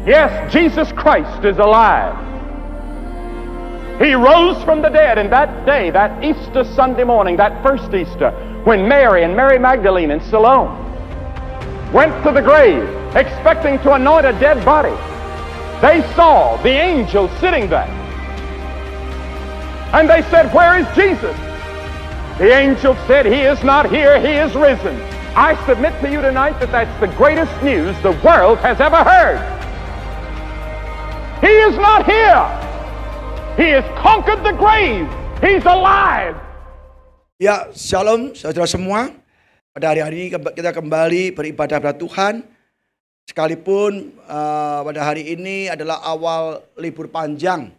Yes, Jesus Christ is alive. He rose from the dead, and that day, that Easter Sunday morning, that first Easter, when Mary and Mary Magdalene and Salome went to the grave expecting to anoint a dead body, they saw the angel sitting there. And they said, "Where is Jesus?" The angel said, "He is not here, he is risen." I submit to you tonight that that's the greatest news the world has ever heard. He is not here. He has conquered the grave. He's alive. Ya, shalom saudara semua. Pada hari ini kita kembali beribadah pada Tuhan. Sekalipun pada hari ini adalah awal libur panjang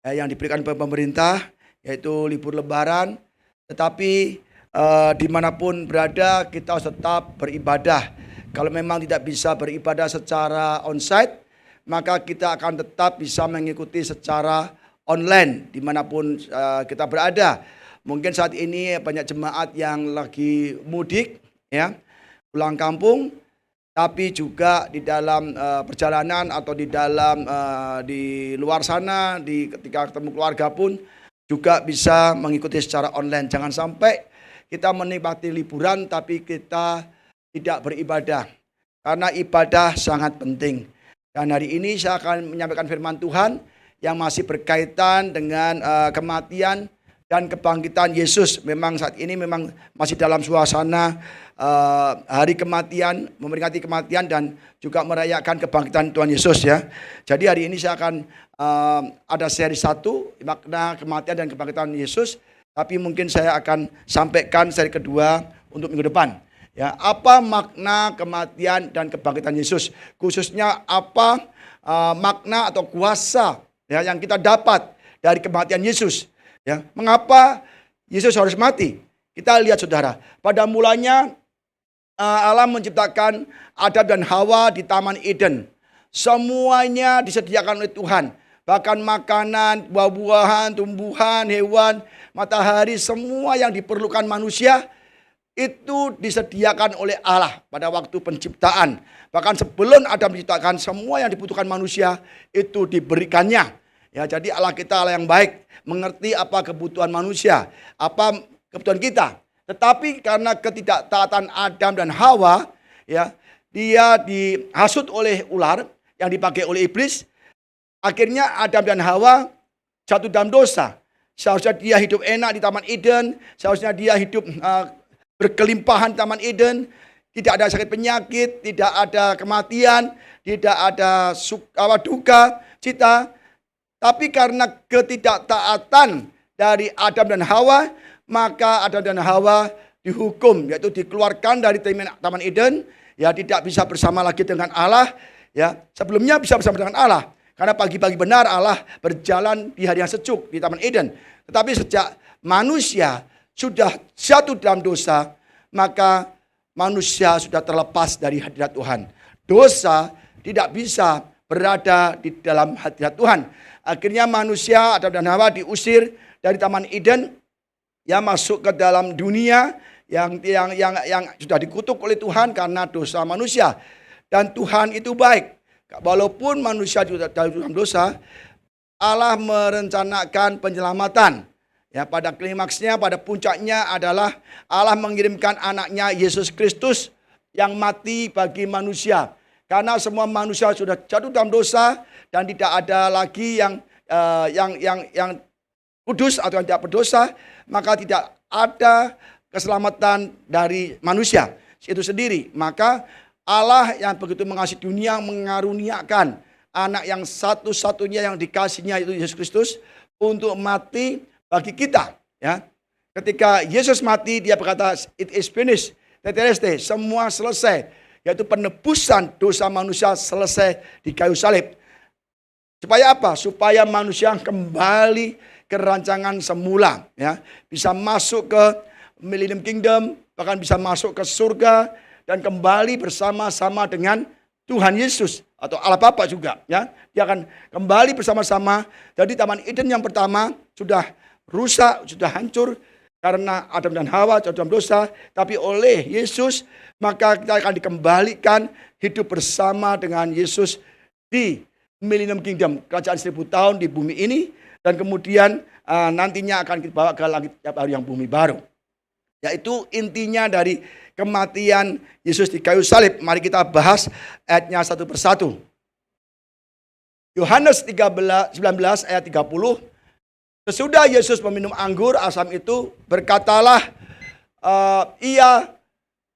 yang diberikan oleh pemerintah, yaitu libur lebaran. Tetapi dimanapun berada kita harus tetap beribadah. Kalau memang tidak bisa beribadah secara onsite, maka kita akan tetap bisa mengikuti secara online dimanapun kita berada. Mungkin saat ini banyak jemaat yang lagi mudik, ya, pulang kampung, tapi juga di dalam perjalanan atau di dalam di luar sana, ketika ketemu keluarga pun juga bisa mengikuti secara online. Jangan sampai kita menikmati liburan tapi kita tidak beribadah, karena ibadah sangat penting. Dan hari ini saya akan menyampaikan firman Tuhan yang masih berkaitan dengan kematian dan kebangkitan Yesus. Memang saat ini memang masih dalam suasana hari kematian, memperingati kematian dan juga merayakan kebangkitan Tuhan Yesus, ya. Jadi hari ini saya akan ada seri 1, makna kematian dan kebangkitan Yesus. Tapi mungkin saya akan sampaikan seri kedua untuk minggu depan. Ya, apa makna kematian dan kebangkitan Yesus? Khususnya apa makna atau kuasa, ya, yang kita dapat dari kematian Yesus? Ya, mengapa Yesus harus mati? Kita lihat saudara, pada mulanya Allah menciptakan Adam dan Hawa di Taman Eden. Semuanya disediakan oleh Tuhan. Bahkan makanan, buah-buahan, tumbuhan, hewan, matahari, semua yang diperlukan manusia itu disediakan oleh Allah pada waktu penciptaan. Bahkan sebelum Adam diciptakan, semua yang dibutuhkan manusia itu diberikannya. Ya, jadi Allah kita Allah yang baik, mengerti apa kebutuhan manusia, apa kebutuhan kita. Tetapi karena ketidaktaatan Adam dan Hawa, ya, dia dihasut oleh ular yang dipakai oleh iblis. Akhirnya Adam dan Hawa jatuh dalam dosa. Seharusnya dia hidup enak di Taman Eden, seharusnya dia hidup berkelimpahan Taman Eden, tidak ada sakit penyakit, tidak ada kematian, tidak ada duka, cita. Tapi karena ketidaktaatan dari Adam dan Hawa, maka Adam dan Hawa dihukum, yaitu dikeluarkan dari Taman Eden, ya, tidak bisa bersama lagi dengan Allah, ya. Sebelumnya bisa bersama dengan Allah, karena pagi-pagi benar Allah berjalan di hari yang sejuk di Taman Eden. Tetapi sejak manusia sudah jatuh dalam dosa, maka manusia sudah terlepas dari hadirat Tuhan. Dosa tidak bisa berada di dalam hadirat Tuhan. Akhirnya manusia, Adam dan Hawa, diusir dari Taman Eden, ya, masuk ke dalam dunia yang sudah dikutuk oleh Tuhan karena dosa manusia. Dan Tuhan itu baik. Walaupun manusia juga dalam dosa, Allah merencanakan penyelamatan. Ya, pada klimaksnya, pada puncaknya adalah Allah mengirimkan anaknya Yesus Kristus yang mati bagi manusia. Karena semua manusia sudah jatuh dalam dosa dan tidak ada lagi yang kudus atau yang tidak berdosa, maka tidak ada keselamatan dari manusia itu sendiri. Maka Allah yang begitu mengasihi dunia mengaruniakan anak yang satu-satunya yang dikasihnya, itu Yesus Kristus, untuk mati bagi kita, ya. Ketika Yesus mati, dia berkata, "It is finished." Tetelestai, semua selesai, yaitu penebusan dosa manusia selesai di kayu salib. Supaya apa? Supaya manusia kembali ke rancangan semula, ya. Bisa masuk ke Millennium Kingdom, bahkan bisa masuk ke surga dan kembali bersama-sama dengan Tuhan Yesus atau Allah Bapa juga, ya. Dia akan kembali bersama-sama. Jadi Taman Eden yang pertama sudah rusak, sudah hancur karena Adam dan Hawa jatuh dalam dosa, tapi oleh Yesus maka kita akan dikembalikan hidup bersama dengan Yesus di Millennium Kingdom, kerajaan 1000 tahun di bumi ini, dan kemudian nantinya akan kita bawa ke langit baru yang bumi baru. Yaitu intinya dari kematian Yesus di kayu salib. Mari kita bahas ayatnya satu persatu. Yohanes 19 ayat 30. Sesudah Yesus meminum anggur asam itu, berkatalah, ia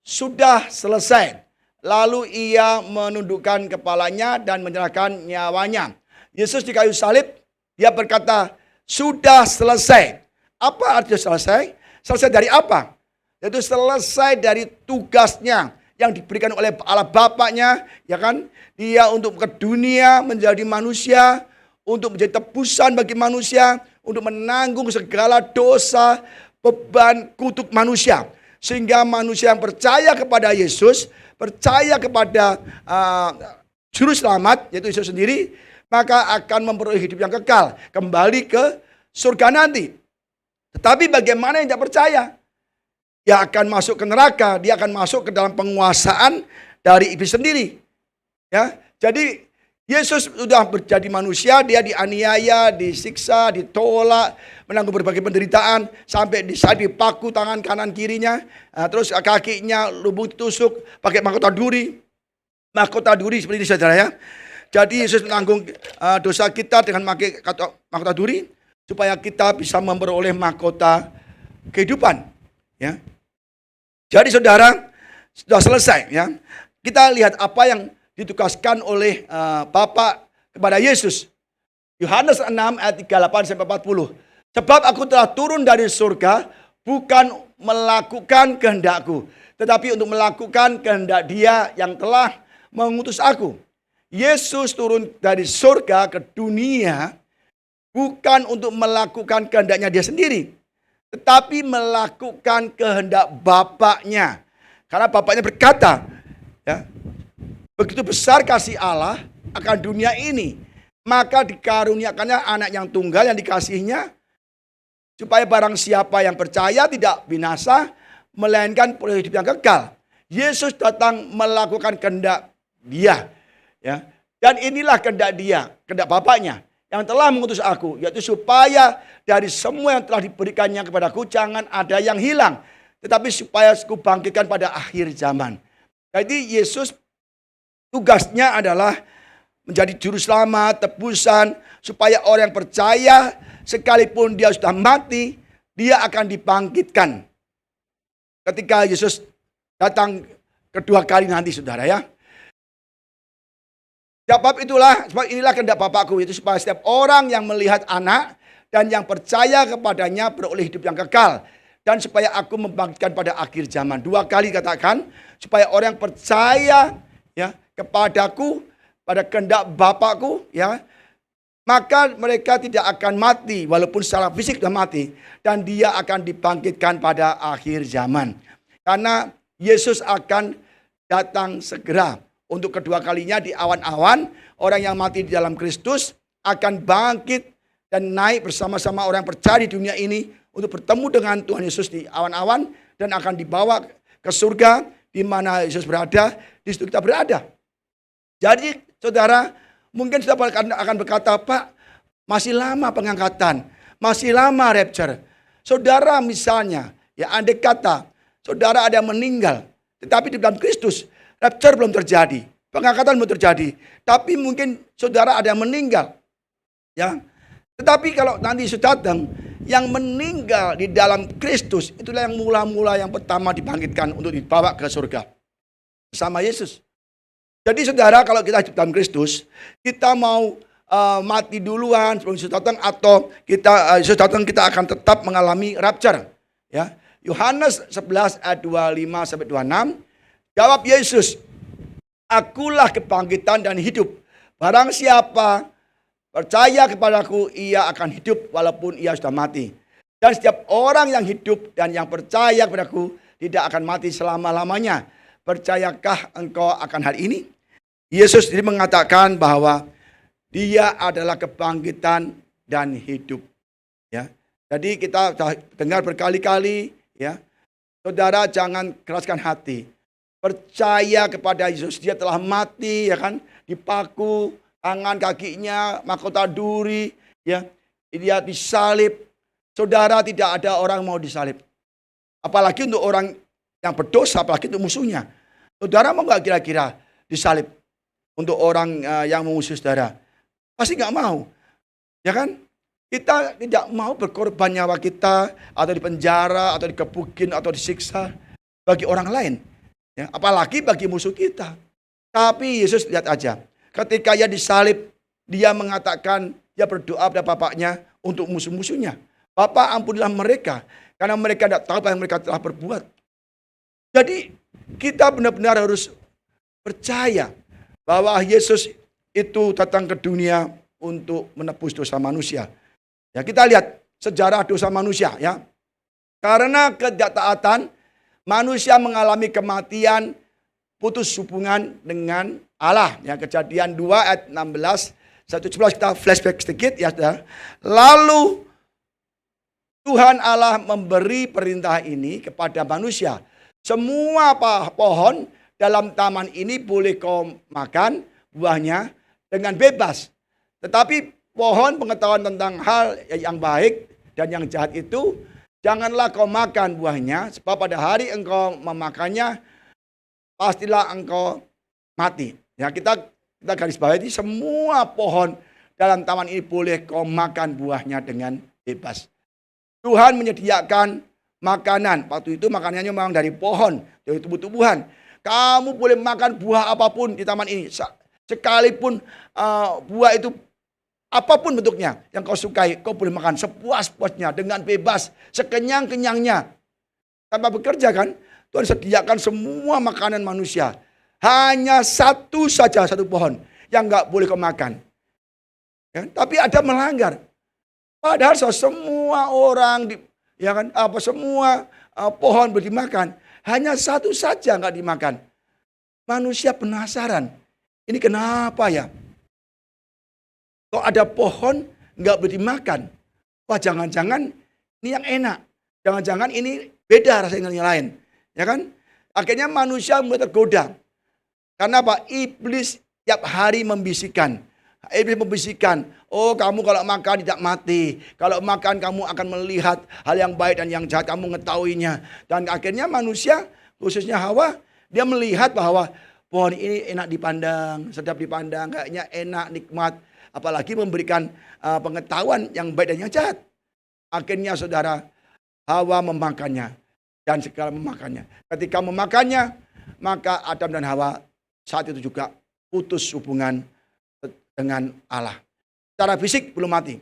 sudah selesai. Lalu ia menundukkan kepalanya dan menyerahkan nyawanya. Yesus di kayu salib, dia berkata, sudah selesai. Apa artinya selesai? Selesai dari apa? Yaitu selesai dari tugasnya yang diberikan oleh Allah Bapaknya, ya kan? Dia untuk ke dunia menjadi manusia, untuk menjadi tebusan bagi manusia, untuk menanggung segala dosa, beban, kutuk manusia. Sehingga manusia yang percaya kepada Yesus, percaya kepada Juru Selamat, yaitu Yesus sendiri, maka akan memperoleh hidup yang kekal, kembali ke surga nanti. Tetapi bagaimana yang tidak percaya? Dia akan masuk ke neraka, dia akan masuk ke dalam penguasaan dari iblis sendiri. Ya, jadi Yesus sudah menjadi manusia, dia dianiaya, disiksa, ditolak, menanggung berbagai penderitaan, sampai dipaku tangan kanan kirinya, terus kakinya lubung ditusuk pakai mahkota duri seperti ini, saudara ya. Jadi Yesus menanggung dosa kita dengan pakai mahkota duri, supaya kita bisa memperoleh mahkota kehidupan. Ya. Jadi saudara, sudah selesai ya. Kita lihat apa yang ditugaskan oleh Bapa kepada Yesus. Yohanes 6 ayat 38 sampai 40. Sebab aku telah turun dari surga bukan melakukan kehendakku, tetapi untuk melakukan kehendak Dia yang telah mengutus aku. Yesus turun dari surga ke dunia bukan untuk melakukan kehendaknya Dia sendiri, tetapi melakukan kehendak Bapaknya. Karena Bapaknya berkata, ya, begitu besar kasih Allah akan dunia ini, maka dikaruniakannya anak yang tunggal yang dikasihinya, supaya barang siapa yang percaya tidak binasa, melainkan peroleh hidup yang kekal. Yesus datang melakukan kehendak Dia, ya. Dan inilah kehendak Dia, kehendak Bapaknya yang telah mengutus aku, yaitu supaya dari semua yang telah diberikannya kepadaku jangan ada yang hilang, tetapi supaya aku bangkitkan pada akhir zaman. Jadi Yesus tugasnya adalah menjadi juru selamat, tebusan, supaya orang yang percaya sekalipun dia sudah mati, dia akan dibangkitkan ketika Yesus datang kedua kali nanti, saudara ya. Sebab inilah kehendak Bapakku, itu supaya setiap orang yang melihat anak dan yang percaya kepadanya beroleh hidup yang kekal, dan supaya aku membangkitkan pada akhir zaman. 2 kali katakan, supaya orang yang percaya ya kepadaku, pada kehendak Bapakku, ya, maka mereka tidak akan mati walaupun secara fisik sudah mati, dan dia akan dibangkitkan pada akhir zaman. Karena Yesus akan datang segera untuk kedua kalinya di awan-awan. Orang yang mati di dalam Kristus akan bangkit dan naik bersama-sama orang yang percaya di dunia ini untuk bertemu dengan Tuhan Yesus di awan-awan, dan akan dibawa ke surga di mana Yesus berada, di situ kita berada. Jadi saudara mungkin sudah akan berkata, Pak, masih lama pengangkatan, masih lama rapture. Saudara misalnya, ya andai kata saudara ada yang meninggal, tetapi di dalam Kristus, rapture belum terjadi, pengangkatan belum terjadi, tapi mungkin saudara ada yang meninggal, ya. Tetapi kalau nanti Yesus datang, yang meninggal di dalam Kristus, itulah yang mula-mula yang pertama dibangkitkan untuk dibawa ke surga bersama Yesus. Jadi saudara, kalau kita hidup dalam Kristus, kita mau mati duluan sebelum Yesus datang, atau Yesus datang, kita akan tetap mengalami rapture. Ya, Yohanes 11 ayat 25 sampai 26. Jawab Yesus, akulah kebangkitan dan hidup. Barang siapa percaya kepadaku, ia akan hidup walaupun ia sudah mati. Dan setiap orang yang hidup dan yang percaya kepadaku tidak akan mati selama-lamanya. Percayakah engkau akan hal ini? Yesus sendiri mengatakan bahwa Dia adalah kebangkitan dan hidup. Ya, jadi kita dengar berkali-kali, ya, saudara jangan keraskan hati. Percaya kepada Yesus, Dia telah mati, ya kan, dipaku, tangan kakinya, mahkota duri, ya. Dia disalib. Saudara, tidak ada orang mau disalib. Apalagi untuk orang yang berdosa, apalagi untuk musuhnya. Saudara mau nggak kira-kira disalib untuk orang yang memusuhi saudara? Pasti nggak mau, ya kan? Kita tidak mau berkorban nyawa kita atau di penjara atau dikebukin atau disiksa bagi orang lain, ya, apalagi bagi musuh kita. Tapi Yesus lihat aja, ketika ia disalib, dia mengatakan, dia berdoa pada Bapaknya untuk musuh-musuhnya. Bapa, ampunilah mereka, karena mereka tidak tahu apa yang mereka telah berbuat. Jadi kita benar-benar harus percaya bahwa Yesus itu datang ke dunia untuk menebus dosa manusia. Ya, kita lihat sejarah dosa manusia, ya. Karena ketidaktaatan, manusia mengalami kematian, putus hubungan dengan Allah. Ya, Kejadian 2 ayat 16 1:11, kita flashback sedikit ya, saudara. Lalu Tuhan Allah memberi perintah ini kepada manusia. Semua pohon dalam taman ini boleh kau makan buahnya dengan bebas. Tetapi pohon pengetahuan tentang hal yang baik dan yang jahat itu, janganlah kau makan buahnya, sebab pada hari engkau memakannya, pastilah engkau mati. Ya, kita garis bawahi, semua pohon dalam taman ini boleh kau makan buahnya dengan bebas. Tuhan menyediakan makanan. Waktu itu makanannya memang dari pohon, dari tumbuh-tumbuhan. Kamu boleh makan buah apapun di taman ini. Sekalipun buah itu apapun bentuknya yang kau sukai, kau boleh makan sepuas-puasnya dengan bebas, sekenyang-kenyangnya. Tanpa bekerja kan, Tuhan sediakan semua makanan manusia. Hanya satu saja, satu pohon yang nggak boleh kau makan. Ya, tapi ada melanggar. Padahal semua orang, ya kan, semua pohon boleh dimakan. Hanya satu saja nggak dimakan. Manusia penasaran. Ini kenapa ya? Kok ada pohon nggak boleh dimakan? Wah, jangan-jangan ini yang enak. Jangan-jangan ini beda rasanya yang lain. Ya kan? Akhirnya manusia mulai tergoda. Karena apa? Iblis tiap hari membisikkan. Iblis membisikkan, oh kamu kalau makan tidak mati. Kalau makan kamu akan melihat hal yang baik dan yang jahat, kamu mengetahuinya. Dan akhirnya manusia, khususnya Hawa, dia melihat bahwa pohon ini enak dipandang, sedap dipandang, kayaknya enak, nikmat. Apalagi memberikan pengetahuan yang baik dan yang jahat. Akhirnya saudara, Hawa memakannya. Dan segala memakannya. Ketika memakannya, maka Adam dan Hawa saat itu juga putus hubungan dengan Allah. Secara fisik belum mati.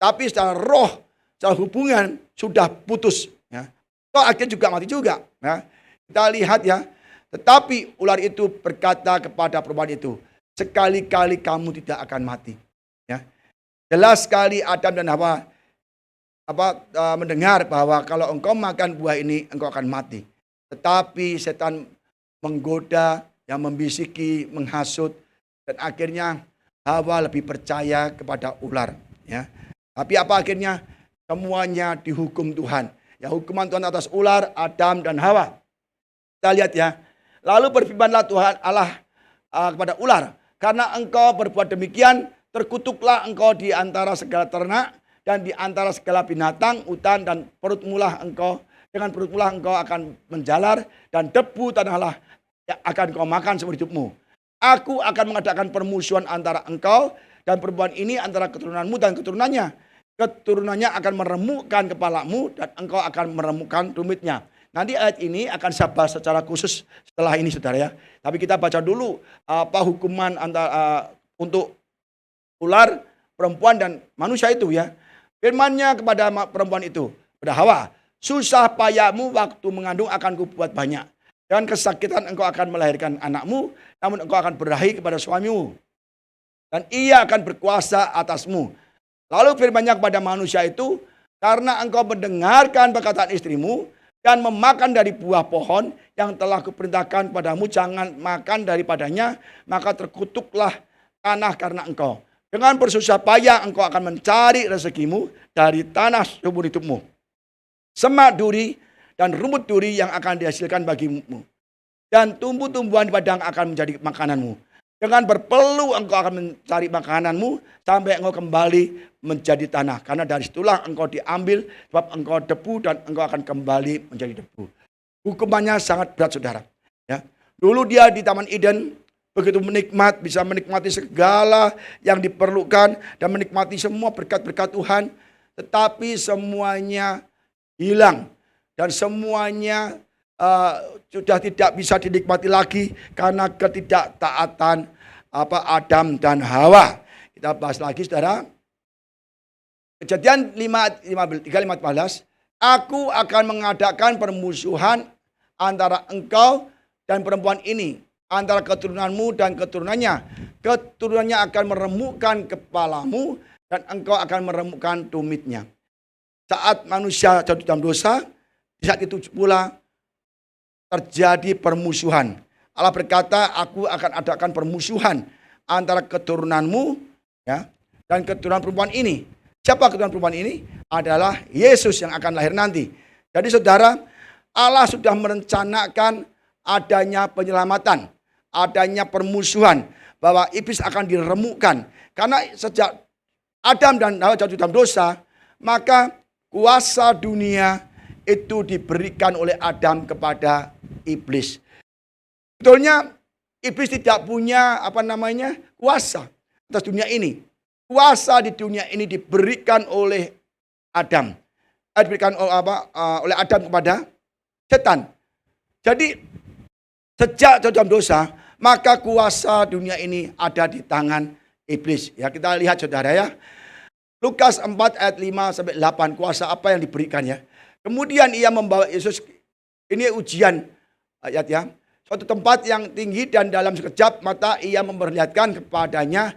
Tapi secara roh, secara hubungan sudah putus. Ya. Toh akhirnya juga mati juga. Ya. Kita lihat ya. Tetapi ular itu berkata kepada perempuan itu, sekali-kali kamu tidak akan mati. Ya. Jelas sekali Adam dan Hawa mendengar bahwa kalau engkau makan buah ini, engkau akan mati. Tetapi setan menggoda, yang membisiki, menghasut, dan akhirnya Hawa lebih percaya kepada ular. Ya. Tapi apa akhirnya? Semuanya dihukum Tuhan. Ya, hukuman Tuhan atas ular, Adam dan Hawa. Kita lihat ya. Lalu berfirmanlah Tuhan Allah kepada ular, karena engkau berbuat demikian, terkutuklah engkau di antara segala ternak dan di antara segala binatang hutan, dan dengan perutmulah engkau akan menjalar, dan debu tanahlah yang akan kau makan seumur hidupmu. Aku akan mengadakan permusuhan antara engkau dan perempuan ini, antara keturunanmu dan keturunannya. Keturunannya akan meremukkan kepalamu dan engkau akan meremukkan tumitnya. Nanti ayat ini akan saya bahas secara khusus setelah ini saudara ya. Tapi kita baca dulu apa hukuman untuk ular, perempuan dan manusia itu ya. Firman-Nya kepada perempuan itu, pada Hawa, susah payahmu waktu mengandung akan kubuat banyak. Dan kesakitan engkau akan melahirkan anakmu, namun engkau akan berahi kepada suamimu. Dan ia akan berkuasa atasmu. Lalu firman-Nya kepada manusia itu, karena engkau mendengarkan perkataan istrimu, dan memakan dari buah pohon yang telah kuperintahkan padamu, jangan makan daripadanya, maka terkutuklah tanah karena engkau. Dengan bersusah payah engkau akan mencari rezekimu dari tanah seumur hidupmu. Semak duri dan rumput duri yang akan dihasilkan bagimu. Dan tumbuh-tumbuhan padang akan menjadi makananmu. Dengan berpeluh engkau akan mencari makananmu sampai engkau kembali menjadi tanah. Karena dari situlah engkau diambil sebab engkau debu dan engkau akan kembali menjadi debu. Hukumannya sangat berat saudara. Ya. Dulu dia di Taman Eden begitu bisa menikmati segala yang diperlukan dan menikmati semua berkat-berkat Tuhan. Tetapi semuanya hilang dan semuanya sudah tidak bisa dinikmati lagi karena ketidaktaatan Adam dan Hawa. Kita bahas lagi saudara. Kejadian 3:15, aku akan mengadakan permusuhan antara engkau dan perempuan ini, antara keturunanmu dan keturunannya. Keturunannya akan meremukkan kepalamu dan engkau akan meremukkan tumitnya. Saat manusia jatuh dalam dosa, di saat itu pula terjadi permusuhan. Allah berkata, aku akan adakan permusuhan antara keturunanmu ya, dan keturunan perempuan ini. Siapa keturunan perempuan ini? Adalah Yesus yang akan lahir nanti. Jadi saudara, Allah sudah merencanakan adanya penyelamatan, adanya permusuhan, bahwa iblis akan diremukkan. Karena sejak Adam dan Hawa jatuh dalam dosa, maka kuasa dunia itu diberikan oleh Adam kepada iblis. Betulnya iblis tidak punya kuasa atas dunia ini. Kuasa di dunia ini diberikan oleh Adam. Diberikan oleh Adam kepada setan. Jadi sejak dalam dosa, maka kuasa dunia ini ada di tangan iblis. Ya, kita lihat saudara ya. Lukas 4 ayat 5-8, kuasa apa yang diberikan ya. Kemudian ia membawa Yesus, ini ujian ayat ya. Suatu tempat yang tinggi dan dalam sekejap mata ia memperlihatkan kepadanya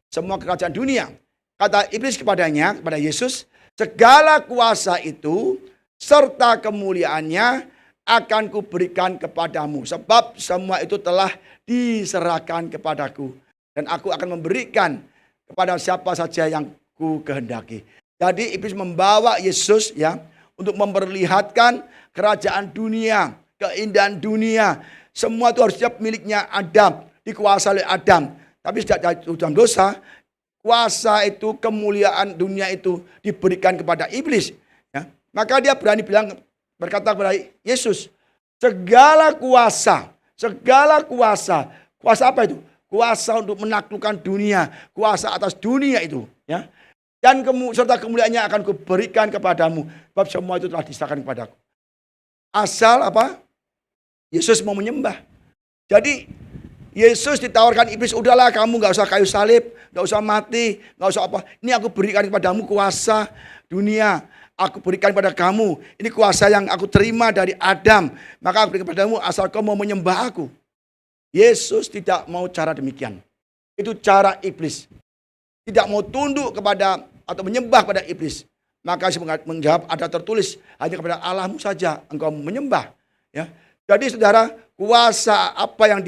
semua kerajaan dunia. Kata iblis kepada Yesus, segala kuasa itu serta kemuliaannya akan kuberikan kepadamu. Sebab semua itu telah diserahkan kepadaku. Dan aku akan memberikan kepada siapa saja yang ku kehendaki. Jadi iblis membawa Yesus ya, untuk memperlihatkan kerajaan dunia, keindahan dunia. Semua itu harusnya miliknya Adam, dikuasai oleh Adam. Tapi sejak dalam dosa, kuasa itu, kemuliaan dunia itu diberikan kepada iblis. Ya. Maka dia berani berkata kepada Yesus, segala kuasa, kuasa apa itu? Kuasa untuk menaklukkan dunia, kuasa atas dunia itu. Ya. Dan serta kemuliaannya akan kuberikan kepadamu. Sebab semua itu telah diserahkan kepadaku. Asal apa? Yesus mau menyembah. Jadi Yesus ditawarkan iblis, udahlah kamu gak usah kayu salib, gak usah mati, gak usah apa. Ini aku berikan kepadamu kuasa dunia. Aku berikan kepada kamu. Ini kuasa yang aku terima dari Adam. Maka aku berikan kepadamu asal kau mau menyembah aku. Yesus tidak mau cara demikian. Itu cara iblis. Tidak mau tunduk kepada atau menyembah pada iblis. Maka Yesus menjawab, ada tertulis, hanya kepada Allahmu saja engkau menyembah. Ya. Jadi saudara, kuasa apa yang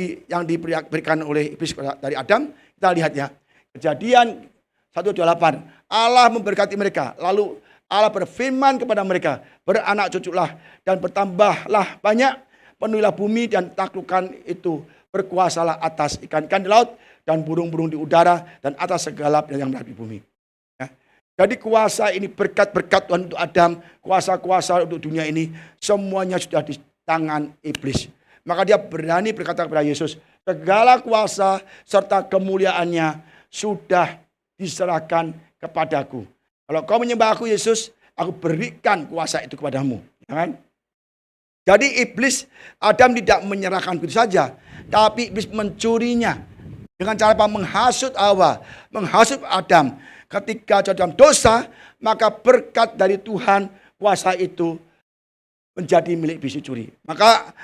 diberikan oleh iblis dari Adam, kita lihat ya. Kejadian 1:28, Allah memberkati mereka. Lalu Allah berfirman kepada mereka, beranak cuculah dan bertambahlah banyak, penuhilah bumi dan taklukkan itu. Berkuasalah atas ikan-ikan di laut dan burung-burung di udara dan atas segala yang berada di bumi. Ya. Jadi kuasa ini, berkat-berkat Tuhan untuk Adam, kuasa-kuasa untuk dunia ini, semuanya sudah di tangan iblis. Maka dia berani berkata kepada Yesus, segala kuasa serta kemuliaannya sudah diserahkan kepadaku. Kalau kau menyembah aku Yesus, aku berikan kuasa itu kepadamu. Ya kan? Jadi iblis, Adam tidak menyerahkan begitu saja. Tapi iblis mencurinya. Dengan cara menghasut Hawa, menghasut Adam. Ketika dalam dosa, maka berkat dari Tuhan, kuasa itu menjadi milik iblis dicuri. Maka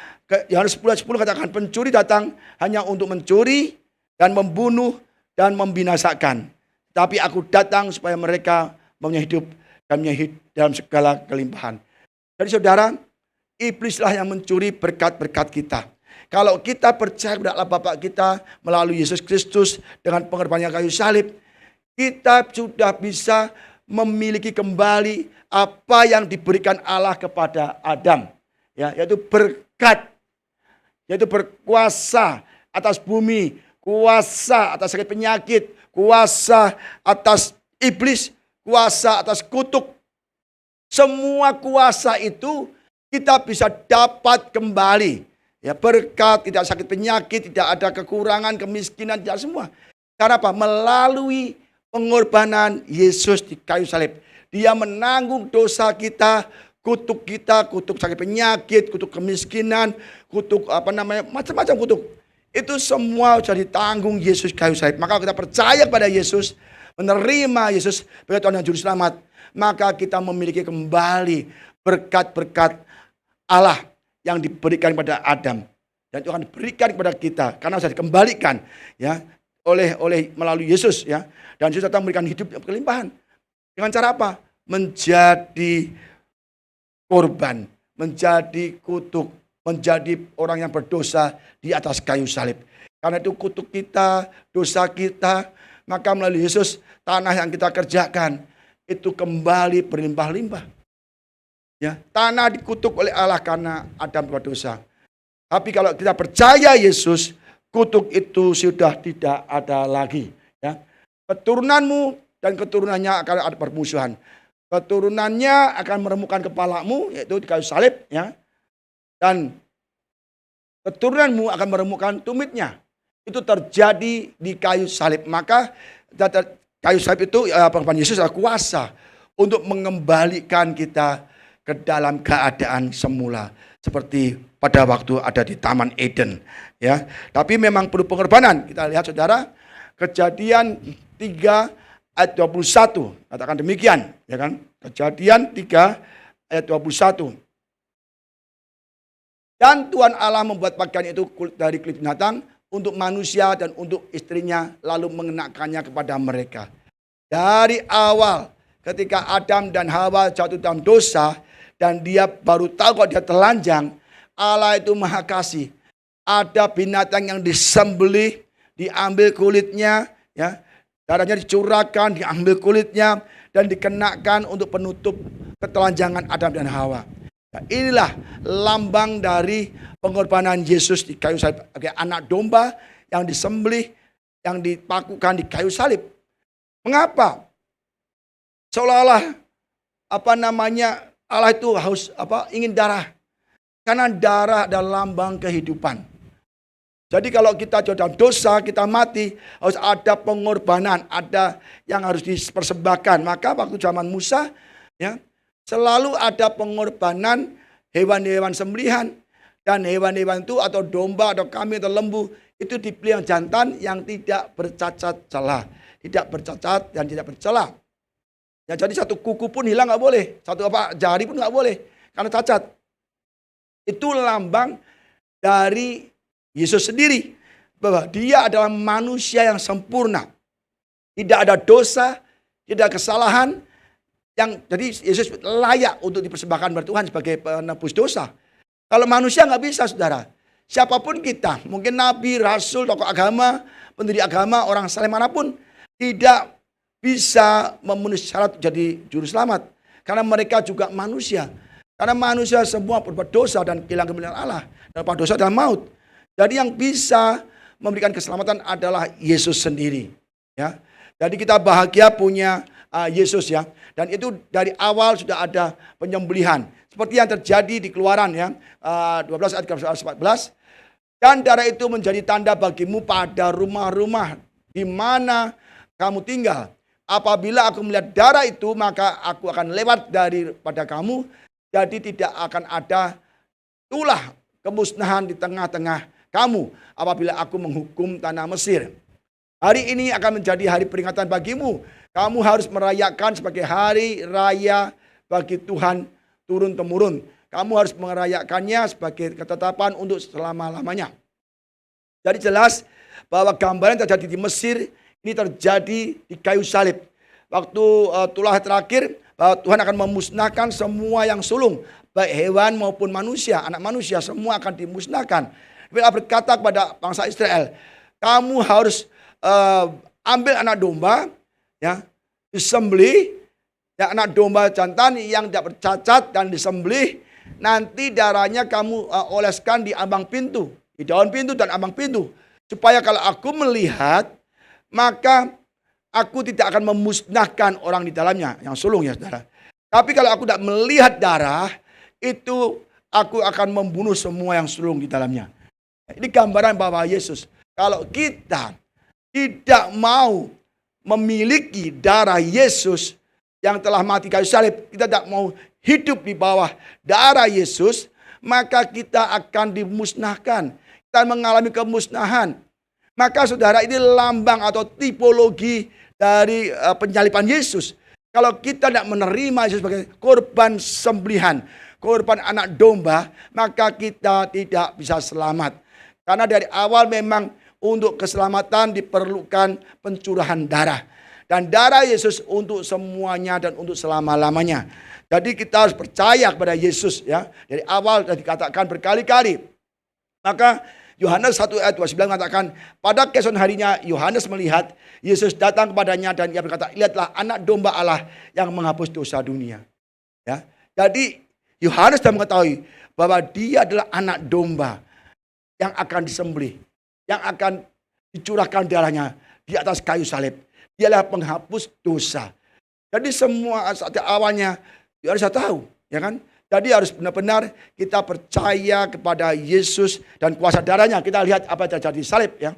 Yohanes 10:10 katakan, pencuri datang hanya untuk mencuri dan membunuh dan membinasakan. Tapi aku datang supaya mereka mempunyai hidup dan mempunyai hidup dalam segala kelimpahan. Jadi saudara, iblislah yang mencuri berkat-berkat kita. Kalau kita percaya kepada Allah Bapa kita melalui Yesus Kristus dengan pengorbanan kayu salib, kita sudah bisa memiliki kembali apa yang diberikan Allah kepada Adam, ya, yaitu berkat, yaitu berkuasa atas bumi, kuasa atas sakit penyakit, kuasa atas iblis, kuasa atas kutuk. Semua kuasa itu kita bisa dapat kembali. Ya, berkat, tidak sakit penyakit, tidak ada kekurangan, kemiskinan, tidak semua. Karena apa? Melalui pengorbanan Yesus di kayu salib. Dia menanggung dosa kita, kutuk sakit penyakit, kutuk kemiskinan, kutuk macam-macam kutuk. Itu semua sudah ditanggung Yesus kayu salib. Maka kita percaya kepada Yesus, menerima Yesus sebagai Tuhan dan Juru Selamat, maka kita memiliki kembali berkat-berkat Allah yang diberikan kepada Adam, dan itu akan diberikan kepada kita karena sudah dikembalikan ya oleh melalui Yesus ya. Dan Yesus datang memberikan hidup berkelimpahan. Dengan cara apa? Menjadi korban, menjadi kutuk, menjadi orang yang berdosa di atas kayu salib. Karena itu kutuk kita, dosa kita, maka melalui Yesus tanah yang kita kerjakan itu kembali berlimpah-limpah. Ya, tanah dikutuk oleh Allah karena Adam berdosa. Tapi kalau kita percaya Yesus, kutuk itu sudah tidak ada lagi. Ya, keturunanmu dan keturunannya akan ada permusuhan. Keturunannya akan meremukkan kepalamu, yaitu di kayu salib, ya. Dan keturunanmu akan meremukkan tumitnya. Itu terjadi di kayu salib. Maka kayu salib itu pengorbanan Yesus adalah kuasa untuk mengembalikan kita ke dalam keadaan semula seperti pada waktu ada di Taman Eden, ya. Tapi memang perlu pengorbanan. Kita lihat saudara, Kejadian 3 ayat 21 katakan demikian, ya kan? Kejadian 3 ayat 21. Dan Tuhan Allah membuat pakaian itu dari kulit binatang untuk manusia dan untuk istrinya, lalu mengenakannya kepada mereka. Dari awal ketika Adam dan Hawa jatuh dalam dosa, dan dia baru tahu kalau dia telanjang, Allah itu maha kasih. Ada binatang yang disembelih, diambil kulitnya, ya, darahnya dicurahkan, diambil kulitnya, dan dikenakan untuk penutup ketelanjangan Adam dan Hawa. Nah, inilah lambang dari pengorbanan Yesus di kayu salib, sebagai anak domba yang disembelih, yang dipakukan di kayu salib. Mengapa? Seolah-olah Allah itu ingin darah. Karena darah adalah lambang kehidupan. Jadi kalau kita dalam dosa, kita mati, harus ada pengorbanan, ada yang harus dipersembahkan. Maka waktu zaman Musa, ya, selalu ada pengorbanan hewan-hewan sembelihan. Dan hewan-hewan itu atau domba atau kambing atau lembu itu dipilih yang jantan yang tidak bercacat celah. Tidak bercacat dan tidak bercela. Ya, jadi satu kuku pun hilang nggak boleh, satu jari pun nggak boleh karena cacat. Itu lambang dari Yesus sendiri, bahwa dia adalah manusia yang sempurna, tidak ada dosa, tidak ada kesalahan, jadi Yesus layak untuk dipersembahkan kepada Tuhan sebagai penebus dosa. Kalau manusia nggak bisa, saudara. Siapapun kita, mungkin nabi, rasul, tokoh agama, pendiri agama, orang saleh manapun, tidak bisa memenuhi syarat jadi juru selamat. Karena mereka juga manusia. Karena manusia semua berbuat dosa dan hilang kemuliaan Allah. Dan dosa adalah maut. Jadi yang bisa memberikan keselamatan adalah Yesus sendiri. Ya. Jadi kita bahagia punya Yesus, ya. Dan itu dari awal sudah ada penyembelihan. Seperti yang terjadi di Keluaran, ya, 12 ayat 14. Dan darah itu menjadi tanda bagimu pada rumah-rumah di mana kamu tinggal. Apabila aku melihat darah itu, maka aku akan lewat daripada kamu. Jadi tidak akan ada tulah kemusnahan di tengah-tengah kamu apabila aku menghukum tanah Mesir. Hari ini akan menjadi hari peringatan bagimu. Kamu harus merayakan sebagai hari raya bagi Tuhan turun-temurun. Kamu harus merayakannya sebagai ketetapan untuk selama-lamanya. Jadi jelas bahwa gambaran yang terjadi di Mesir ini terjadi di kayu salib. Waktu tulah terakhir, bahwa Tuhan akan memusnahkan semua yang sulung, baik hewan maupun manusia, anak manusia, semua akan dimusnahkan. Dia berkata kepada bangsa Israel, kamu harus ambil anak domba, ya, disembelih, ya, anak domba jantan yang tidak bercacat dan disembelih. Nanti darahnya kamu oleskan di ambang pintu, di daun pintu dan ambang pintu. Supaya kalau aku melihat, maka aku tidak akan memusnahkan orang di dalamnya. Yang sulung ya saudara. Tapi kalau aku tidak melihat darah, itu aku akan membunuh semua yang sulung di dalamnya. Ini gambaran bahwa Yesus, kalau kita tidak mau memiliki darah Yesus yang telah mati kayu salib, kita tidak mau hidup di bawah darah Yesus, maka kita akan dimusnahkan. Kita mengalami kemusnahan. Maka saudara, ini lambang atau tipologi dari penyaliban Yesus. Kalau kita tidak menerima Yesus sebagai korban sembelihan, korban anak domba, maka kita tidak bisa selamat. Karena dari awal memang untuk keselamatan diperlukan pencurahan darah. Dan darah Yesus untuk semuanya dan untuk selama-lamanya. Jadi kita harus percaya kepada Yesus ya. Dari awal sudah dikatakan berkali-kali. Maka Yohanes 1 ayat 29 mengatakan, pada keesokan harinya Yohanes melihat Yesus datang kepadanya dan ia berkata, lihatlah anak domba Allah yang menghapus dosa dunia. Ya. Jadi Yohanes sudah mengetahui bahwa dia adalah anak domba yang akan disembelih, yang akan dicurahkan darahnya di atas kayu salib. Dialah penghapus dosa. Jadi semua saat awalnya Yohanes sudah tahu, ya kan? Jadi harus benar-benar kita percaya kepada Yesus dan kuasa darahnya. Kita lihat apa yang terjadi di salib ya.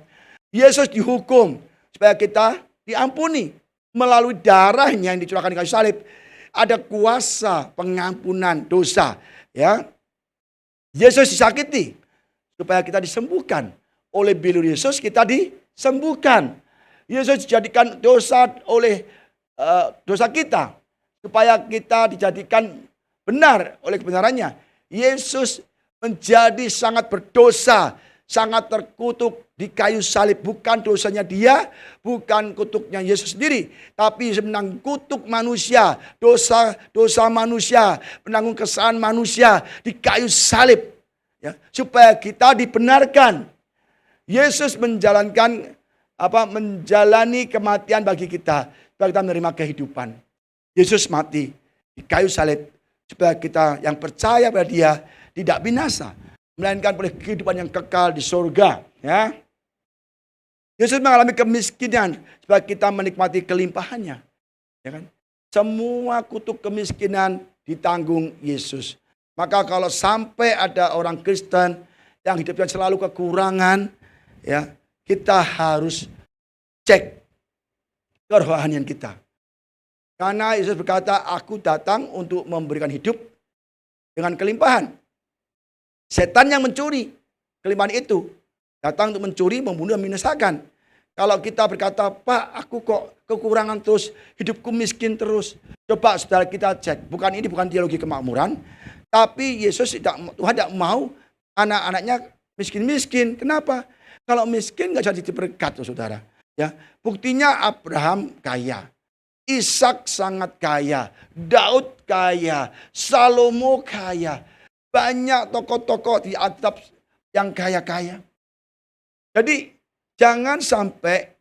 Yesus dihukum supaya kita diampuni. Melalui darahnya yang dicurahkan di kayu salib. Ada kuasa pengampunan dosa. Ya. Yesus disakiti supaya kita disembuhkan. Oleh bilur Yesus kita disembuhkan. Yesus dijadikan dosa oleh dosa kita. Supaya kita dijadikan benar oleh kebenarannya. Yesus menjadi sangat berdosa, sangat terkutuk di kayu salib. Bukan dosanya dia, bukan kutuknya Yesus sendiri. Tapi menanggung kutuk manusia, dosa manusia, penanggung kesalahan manusia di kayu salib. Ya, supaya kita dibenarkan. Yesus menjalani kematian bagi kita, supaya kita menerima kehidupan. Yesus mati di kayu salib supaya kita yang percaya pada dia tidak binasa, melainkan oleh kehidupan yang kekal di surga. Ya. Yesus mengalami kemiskinan supaya kita menikmati kelimpahannya. Ya kan? Semua kutuk kemiskinan ditanggung Yesus. Maka kalau sampai ada orang Kristen yang hidupnya selalu kekurangan, ya kita harus cek kerohanian kita. Karena Yesus berkata, aku datang untuk memberikan hidup dengan kelimpahan. Setan yang mencuri kelimpahan itu datang untuk mencuri, membunuh, dan membinasakan. Kalau kita berkata, Pak, aku kok kekurangan terus, hidupku miskin terus. Coba saudara kita cek, ini bukan teologi kemakmuran, tapi Tuhan tidak mau anak-anaknya miskin-miskin. Kenapa? Kalau miskin gak jadi berkat, saudara. Ya, buktinya Abraham kaya. Ishak sangat kaya, Daud kaya, Salomo kaya. Banyak tokoh-tokoh di Alkitab yang kaya-kaya. Jadi jangan sampai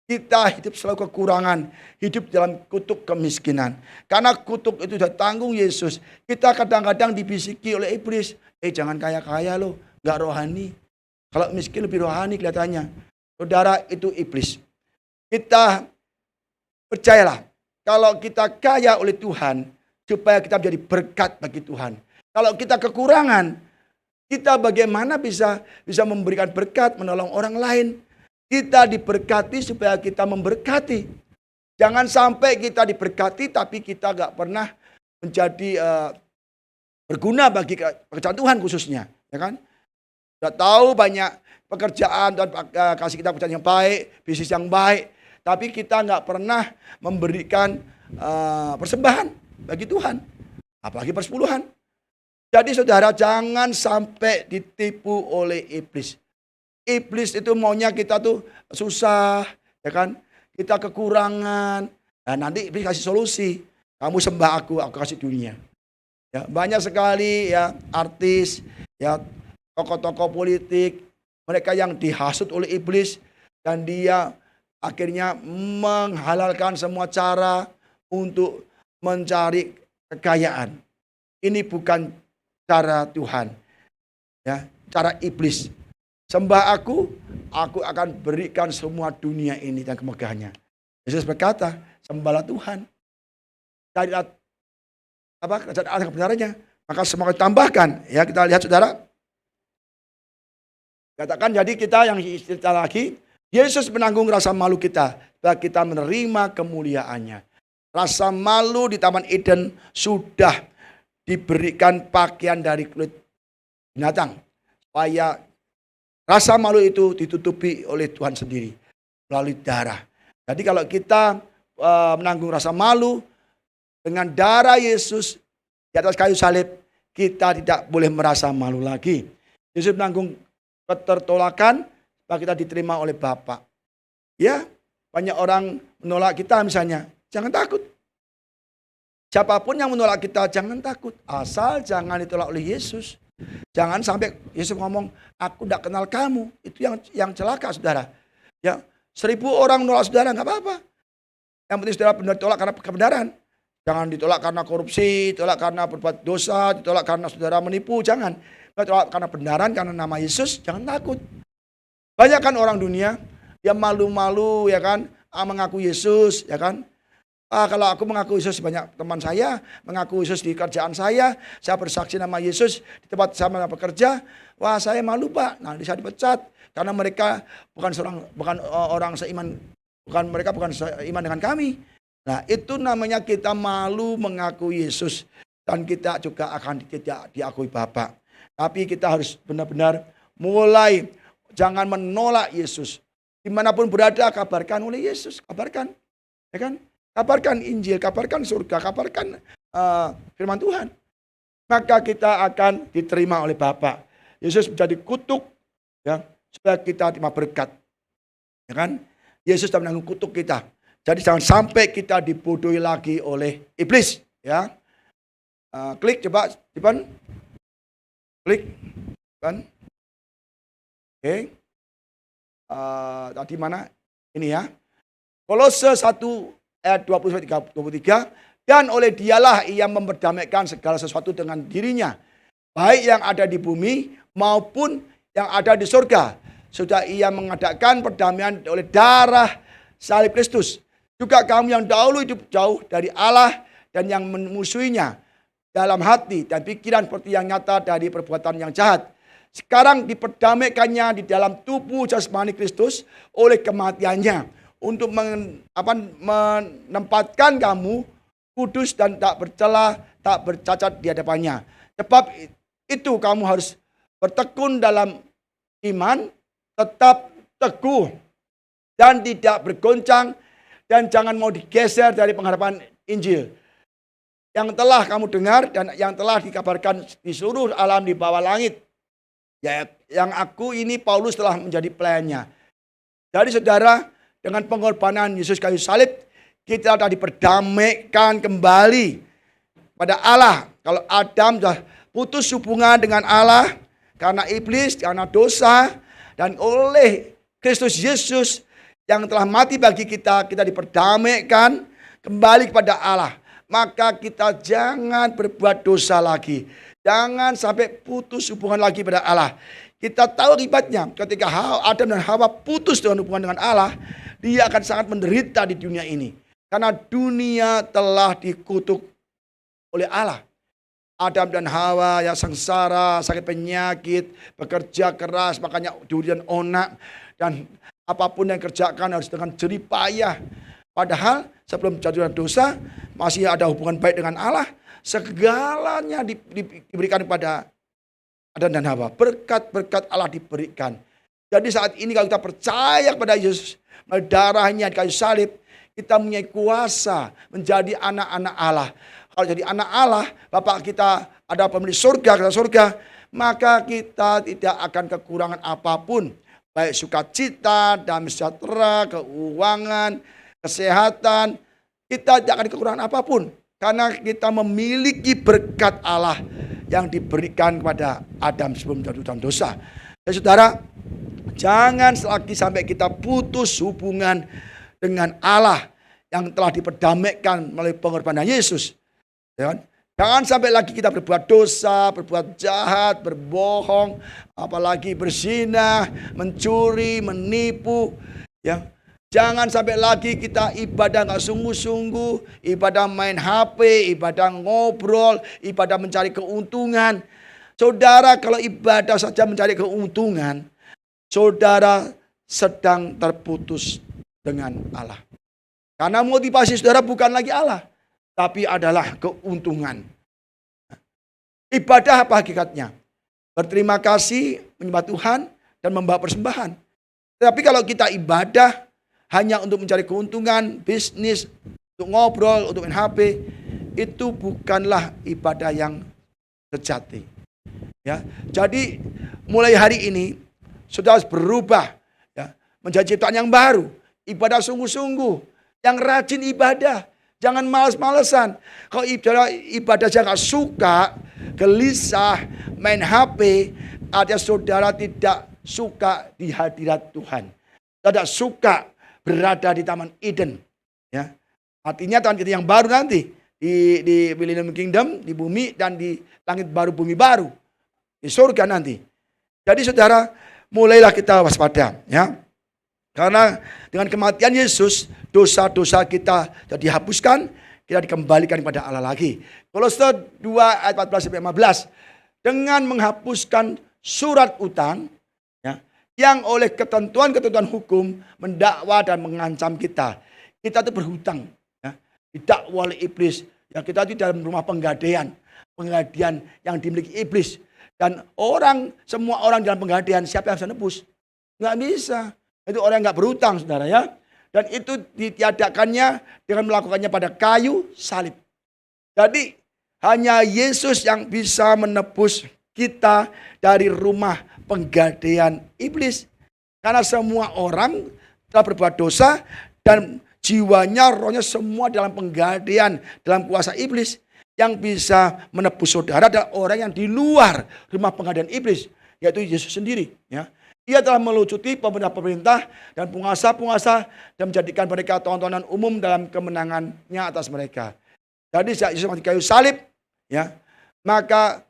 kita hidup selalu kekurangan, hidup dalam kutuk kemiskinan. Karena kutuk itu sudah tanggung Yesus. Kita kadang-kadang dibisiki oleh iblis, jangan kaya-kaya loh, gak rohani. Kalau miskin lebih rohani kelihatannya. Saudara, itu iblis. Kita percayalah, kalau kita kaya oleh Tuhan, supaya kita menjadi berkat bagi Tuhan. Kalau kita kekurangan, kita bagaimana bisa memberikan berkat, menolong orang lain. Kita diberkati supaya kita memberkati. Jangan sampai kita diberkati, tapi kita gak pernah menjadi berguna bagi pekerjaan Tuhan khususnya. Ya kan? Sudah tahu banyak pekerjaan, Tuhan kasih kita pekerjaan yang baik, bisnis yang baik. Tapi kita nggak pernah memberikan persembahan bagi Tuhan. Apalagi persepuluhan. Jadi saudara, jangan sampai ditipu oleh iblis. Iblis itu maunya kita tuh susah, ya kan? Kita kekurangan. Nah, nanti iblis kasih solusi. Kamu sembah aku kasih dunia. Ya, banyak sekali ya artis, ya tokoh-tokoh politik, mereka yang dihasut oleh iblis dan dia akhirnya menghalalkan semua cara untuk mencari kekayaan. Ini bukan cara Tuhan. Ya, cara iblis. Sembah aku aku akan berikan semua dunia ini dan kemegahannya. Yesus berkata, sembahlah Tuhan. Carilah kerajaan Allah dan kebenarannya, maka semua ditambahkan. Ya, kita lihat saudara. Katakan jadi kita yang cerita lagi, Yesus menanggung rasa malu kita, supaya kita menerima kemuliaannya. Rasa malu di Taman Eden sudah diberikan pakaian dari kulit binatang, supaya rasa malu itu ditutupi oleh Tuhan sendiri melalui darah. Jadi kalau kita menanggung rasa malu dengan darah Yesus di atas kayu salib, kita tidak boleh merasa malu lagi. Yesus menanggung ketertolakan supaya kita diterima oleh Bapa. Ya, banyak orang menolak kita misalnya, jangan takut. Siapapun yang menolak kita, jangan takut. Asal jangan ditolak oleh Yesus. Jangan sampai Yesus ngomong, aku tidak kenal kamu. Itu yang celaka, saudara. Ya, 1000 orang menolak saudara, nggak apa-apa. Yang penting saudara benar ditolak karena kebenaran. Jangan ditolak karena korupsi, ditolak karena berbuat dosa, ditolak karena saudara menipu, jangan. Ditolak karena kebenaran, karena nama Yesus, jangan takut. Banyak kan orang dunia, dia malu-malu, ya kan, mengaku Yesus, ya kan. Kalau aku mengaku Yesus, banyak teman saya mengaku Yesus di kerjaan saya bersaksi nama Yesus di tempat saya bekerja, wah saya malu Pak, nah saya dipecat karena mereka bukan orang seiman, mereka bukan seiman dengan kami. Nah itu namanya kita malu mengaku Yesus dan kita juga akan tidak diakui Bapa. Tapi kita harus benar-benar mulai jangan menolak Yesus. Dimanapun berada kabarkan oleh Yesus, kabarkan, ya kan? Kabarkan Injil, kabarkan surga, kabarkan firman Tuhan. Maka kita akan diterima oleh Bapa. Yesus menjadi kutuk, ya, supaya kita terima berkat. Ya kan? Yesus sudah menanggung kutuk kita. Jadi jangan sampai kita dibodohi lagi oleh iblis. Ya, klik coba, Stephen. Klik, kan? Oke. Tadi mana? Ini ya. Kolose 1 ayat 20-23. Dan oleh dialah ia memperdamaikan segala sesuatu dengan dirinya, baik yang ada di bumi maupun yang ada di surga. Sudah ia mengadakan perdamaian oleh darah salib Kristus. Juga kamu yang dahulu hidup jauh dari Allah dan yang memusuhinya dalam hati dan pikiran seperti yang nyata dari perbuatan yang jahat. Sekarang diperdamaikannya di dalam tubuh jasmani Kristus oleh kematiannya, untuk menempatkan kamu kudus dan tak bercela, tak bercacat di hadapannya. Sebab itu kamu harus bertekun dalam iman, tetap teguh dan tidak bergoncang, dan jangan mau digeser dari pengharapan Injil yang telah kamu dengar dan yang telah dikabarkan di seluruh alam di bawah langit. Ya, yang aku ini Paulus telah menjadi pelayannya. Jadi saudara, dengan pengorbanan Yesus kayu salib, kita telah diperdamaikan kembali pada Allah. Kalau Adam sudah putus hubungan dengan Allah karena iblis, karena dosa, dan oleh Kristus Yesus yang telah mati bagi kita, kita diperdamaikan kembali kepada Allah. Maka kita jangan berbuat dosa lagi. Jangan sampai putus hubungan lagi pada Allah. Kita tahu akibatnya ketika Adam dan Hawa putus dengan hubungan dengan Allah, dia akan sangat menderita di dunia ini. Karena dunia telah dikutuk oleh Allah. Adam dan Hawa yang sengsara, sakit penyakit, bekerja keras, makanya durian onak. Dan apapun yang kerjakan harus dengan jerih payah. Padahal sebelum jatuh dosa, masih ada hubungan baik dengan Allah. Segalanya diberikan kepada Adam dan Hawa. Berkat-berkat Allah diberikan. Jadi saat ini kalau kita percaya kepada Yesus, darahnya di kayu salib, kita punya kuasa menjadi anak-anak Allah. Kalau jadi anak Allah, Bapak kita ada pemilik surga, maka kita tidak akan kekurangan apapun. Baik sukacita, damai sejahtera, keuangan, kesehatan, kita tidak akan kekurangan apapun. Karena kita memiliki berkat Allah yang diberikan kepada Adam sebelum jatuh dalam dosa. Dan saudara, jangan lagi sampai kita putus hubungan dengan Allah yang telah diperdamaikan melalui pengorbanan Yesus. Ya kan? Jangan sampai lagi kita berbuat dosa, berbuat jahat, berbohong, apalagi berzina, mencuri, menipu. Ya, jangan sampai lagi kita ibadah nggak sungguh-sungguh, ibadah main HP, ibadah ngobrol, ibadah mencari keuntungan. Saudara, kalau ibadah saja mencari keuntungan, saudara sedang terputus dengan Allah. Karena motivasi saudara bukan lagi Allah, tapi adalah keuntungan. Ibadah apa hakikatnya? Berterima kasih, menyembah Tuhan, dan membawa persembahan. Tapi kalau kita ibadah hanya untuk mencari keuntungan, bisnis, untuk ngobrol, untuk main HP, itu bukanlah ibadah yang sejati. Ya, jadi mulai hari ini saudara harus berubah, ya, menjadi ciptaan yang baru, ibadah sungguh-sungguh, yang rajin ibadah, jangan males-malesan. Kalau ibadah jangan suka, gelisah, main HP, artinya saudara tidak suka di hadirat Tuhan, tidak suka berada di Taman Eden. Ya, artinya Taman Eden yang baru nanti di Millennium Kingdom, di bumi dan di langit baru, bumi baru. Di surga nanti. Jadi saudara, mulailah kita waspada, ya. Karena dengan kematian Yesus, dosa-dosa kita sudah dihapuskan, kita dikembalikan kepada Allah lagi. Kolose 2 ayat 14-15. Dengan menghapuskan surat utang, ya, yang oleh ketentuan-ketentuan hukum mendakwa dan mengancam kita. Kita itu berhutang, ya, didakwa oleh iblis. Ya, kita itu dalam rumah penggadaian yang dimiliki iblis. Dan semua orang dalam penggadaian, siapa yang bisa nebus? Nggak bisa. Itu orang yang nggak berhutang, saudara, ya. Dan itu ditiadakannya dengan melakukannya pada kayu salib. Jadi hanya Yesus yang bisa menebus kita dari rumah penggadaian iblis. Karena semua orang telah berbuat dosa dan jiwanya, rohnya semua dalam penggadaian, dalam kuasa iblis. Yang bisa menebus saudara adalah orang yang di luar rumah penggadaian iblis, yaitu Yesus sendiri. Ya. Ia telah melucuti pemerintah dan penguasa-penguasa dan menjadikan mereka tontonan umum dalam kemenangannya atas mereka. Jadi saat Yesus mati kayu salib, ya, maka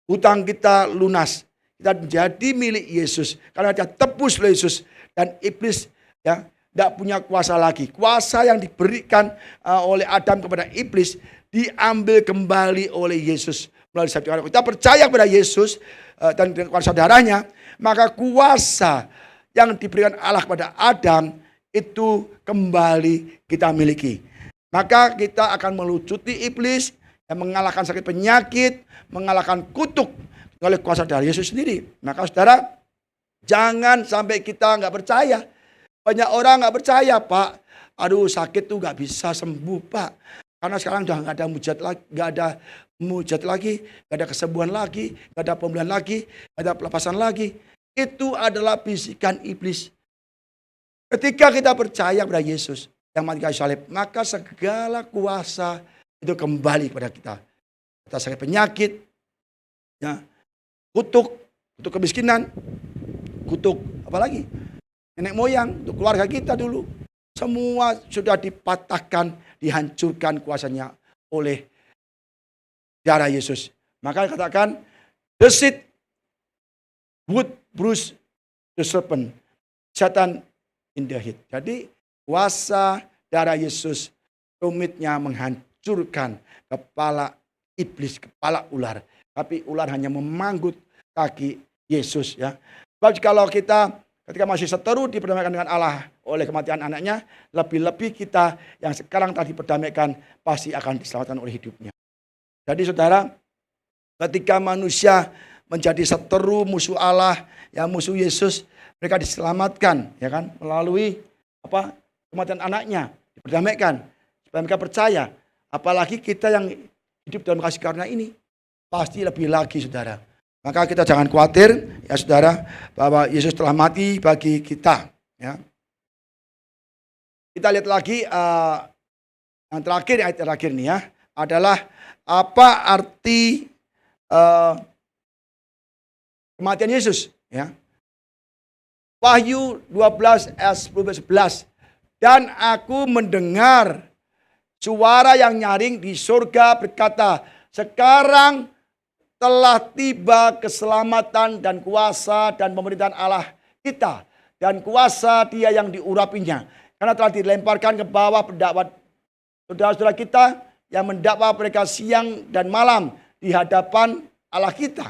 hutang kita lunas. Kita menjadi milik Yesus karena kita tebus oleh Yesus, dan iblis, ya, tidak punya kuasa lagi. Kuasa yang diberikan oleh Adam kepada iblis diambil kembali oleh Yesus melalui sabda Allah. Kita percaya kepada Yesus dan kepada saudaranya, maka kuasa yang diberikan Allah kepada Adam itu kembali kita miliki. Maka kita akan melucuti iblis, yang mengalahkan sakit penyakit, mengalahkan kutuk oleh kuasa dari Yesus sendiri. Maka saudara, jangan sampai kita nggak percaya. Banyak orang nggak percaya, Pak. Aduh, sakit tuh nggak bisa sembuh, Pak. Karena sekarang udah nggak ada mujizat lagi, nggak ada kesembuhan lagi, nggak ada pemulihan lagi, nggak ada pelepasan lagi. Itu adalah bisikan iblis. Ketika kita percaya kepada Yesus yang mati kayu salib, maka segala kuasa itu kembali kepada kita. Kita sakit penyakit, ya, kutuk kemiskinan, kutuk apalagi nenek moyang, untuk keluarga kita dulu. Semua sudah dipatahkan, dihancurkan kuasanya oleh darah Yesus. Maka katakan, the seed would bruise the serpent, Satan in the head. Jadi kuasa darah Yesus rumitnya menghancurkan kepala iblis, kepala ular. Tapi ular hanya memanggut kaki Yesus, ya. Sebab kalau kita ketika masih seteru diperdamaikan dengan Allah oleh kematian anaknya, lebih-lebih kita yang sekarang telah diperdamaikan pasti akan diselamatkan oleh hidupnya. Jadi saudara, ketika manusia menjadi seteru musuh Allah, yang musuh Yesus, mereka diselamatkan, ya kan, melalui kematian anaknya, diperdamaikan supaya mereka percaya. Apalagi kita yang hidup dalam kasih karunia ini, pasti lebih lagi, saudara. Maka kita jangan khawatir, ya saudara, bahwa Yesus telah mati bagi kita. Ya. Kita lihat lagi yang terakhir, ayat terakhir nih, ya, adalah apa arti kematian Yesus. Ya. Wahyu 12 ayat 10-11. Dan aku mendengar suara yang nyaring di surga berkata, sekarang telah tiba keselamatan dan kuasa dan pemerintahan Allah kita. Dan kuasa Dia yang diurapinya. Karena telah dilemparkan ke bawah pendakwa saudara-saudara kita yang mendakwa mereka siang dan malam di hadapan Allah kita.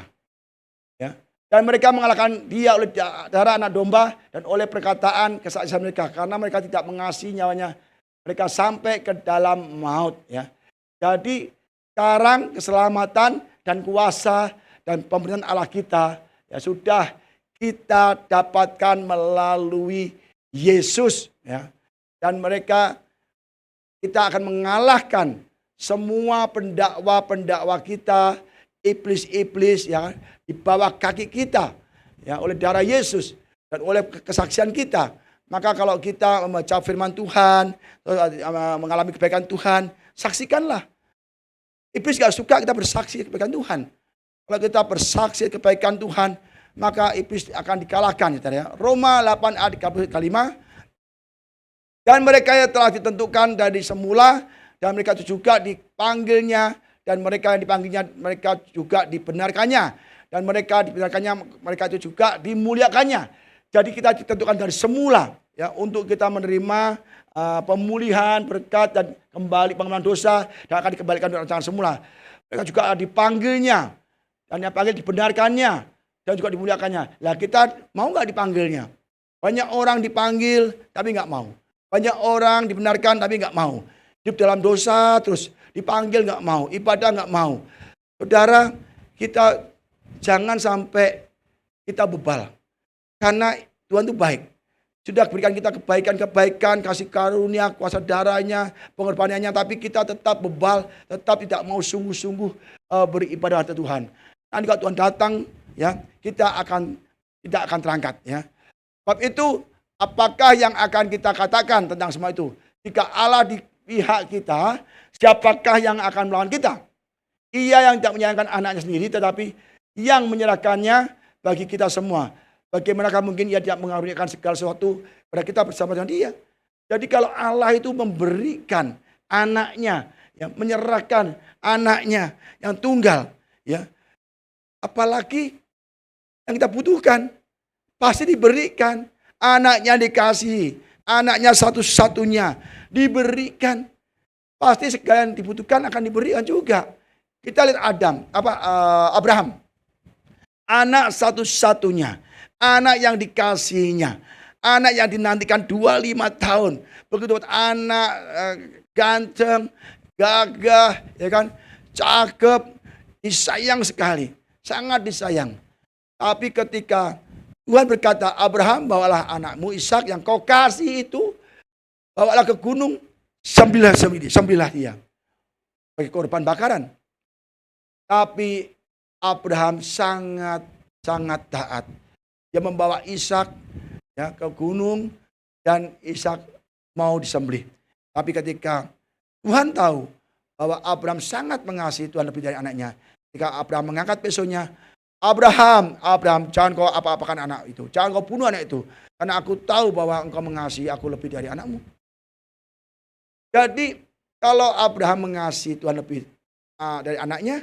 Ya. Dan mereka mengalahkan Dia oleh darah anak domba dan oleh perkataan kesaksian mereka. Karena mereka tidak mengasihi nyawanya. Mereka sampai ke dalam maut. Ya. Jadi sekarang keselamatan dan kuasa dan pemerintahan Allah kita ya sudah kita dapatkan melalui Yesus. Ya. Dan kita akan mengalahkan semua pendakwa-pendakwa kita, iblis-iblis yang di bawah kaki kita ya oleh darah Yesus dan oleh kesaksian kita. Maka kalau kita membaca firman Tuhan, mengalami kebaikan Tuhan, saksikanlah. Iblis gak suka kita bersaksi kebaikan Tuhan. Kalau kita bersaksi kebaikan Tuhan, maka iblis akan dikalahkan. Ya. Roma 8 ayat 5. Dan mereka yang telah ditentukan dari semula, dan mereka itu juga dipanggilnya, dan mereka yang dipanggilnya, mereka juga dibenarkannya. Dan mereka dibenarkannya, mereka itu juga dimuliakannya. Jadi kita ditentukan dari semula, ya, untuk kita menerima pemulihan, berkat, dan kembali pengampunan dosa, dan akan dikembalikan dengan rencana semula. Mereka juga dipanggilnya, dan yang panggil dibenarkannya, dan juga dimuliakannya. Lah kita mau nggak dipanggilnya? Banyak orang dipanggil, tapi nggak mau. Banyak orang dibenarkan tapi nggak mau. Hidup dalam dosa terus dipanggil nggak mau. Ibadah nggak mau. Saudara, kita jangan sampai kita bebal. Karena Tuhan itu baik. Sudah berikan kita kebaikan-kebaikan, kasih karunia, kuasa darahnya, pengorbanannya. Tapi kita tetap bebal, tetap tidak mau sungguh-sungguh beribadah kepada Tuhan. Nanti kalau Tuhan datang, ya kita tidak akan terangkat. Ya. Sebab itu, apakah yang akan kita katakan tentang semua itu? Jika Allah di pihak kita, siapakah yang akan melawan kita? Ia yang tidak menyayangkan anaknya sendiri, tetapi yang menyerahkannya bagi kita semua. Bagaimanakah mungkin Ia tidak mengaruniakan segala sesuatu pada kita bersama dengan Dia? Jadi kalau Allah itu memberikan anaknya, ya, menyerahkan anaknya yang tunggal, ya, apalagi yang kita butuhkan, pasti diberikan. Anaknya dikasihi, anaknya satu-satunya diberikan. Pasti segala yang dibutuhkan akan diberikan juga. Kita lihat Abraham. Anak satu-satunya, anak yang dikasihinya, anak yang dinantikan 25 tahun. Begitu anak ganteng, gagah, ya kan, cakep, disayang sekali, sangat disayang. Tapi ketika Tuhan berkata, Abraham, bawalah anakmu Ishak yang kau kasih itu, bawalah ke gunung, sembelihlah dia bagi korban bakaran. Tapi Abraham sangat taat. Dia membawa Ishak, ya, ke gunung dan Ishak mau disembelih. Tapi ketika Tuhan tahu bahwa Abraham sangat mengasihi Tuhan lebih dari anaknya, ketika Abraham mengangkat pesonya, Abraham, jangan kau apa-apakan anak itu. Jangan kau bunuh anak itu. Karena aku tahu bahwa engkau mengasihi aku lebih dari anakmu. Jadi kalau Abraham mengasihi Tuhan lebih dari anaknya,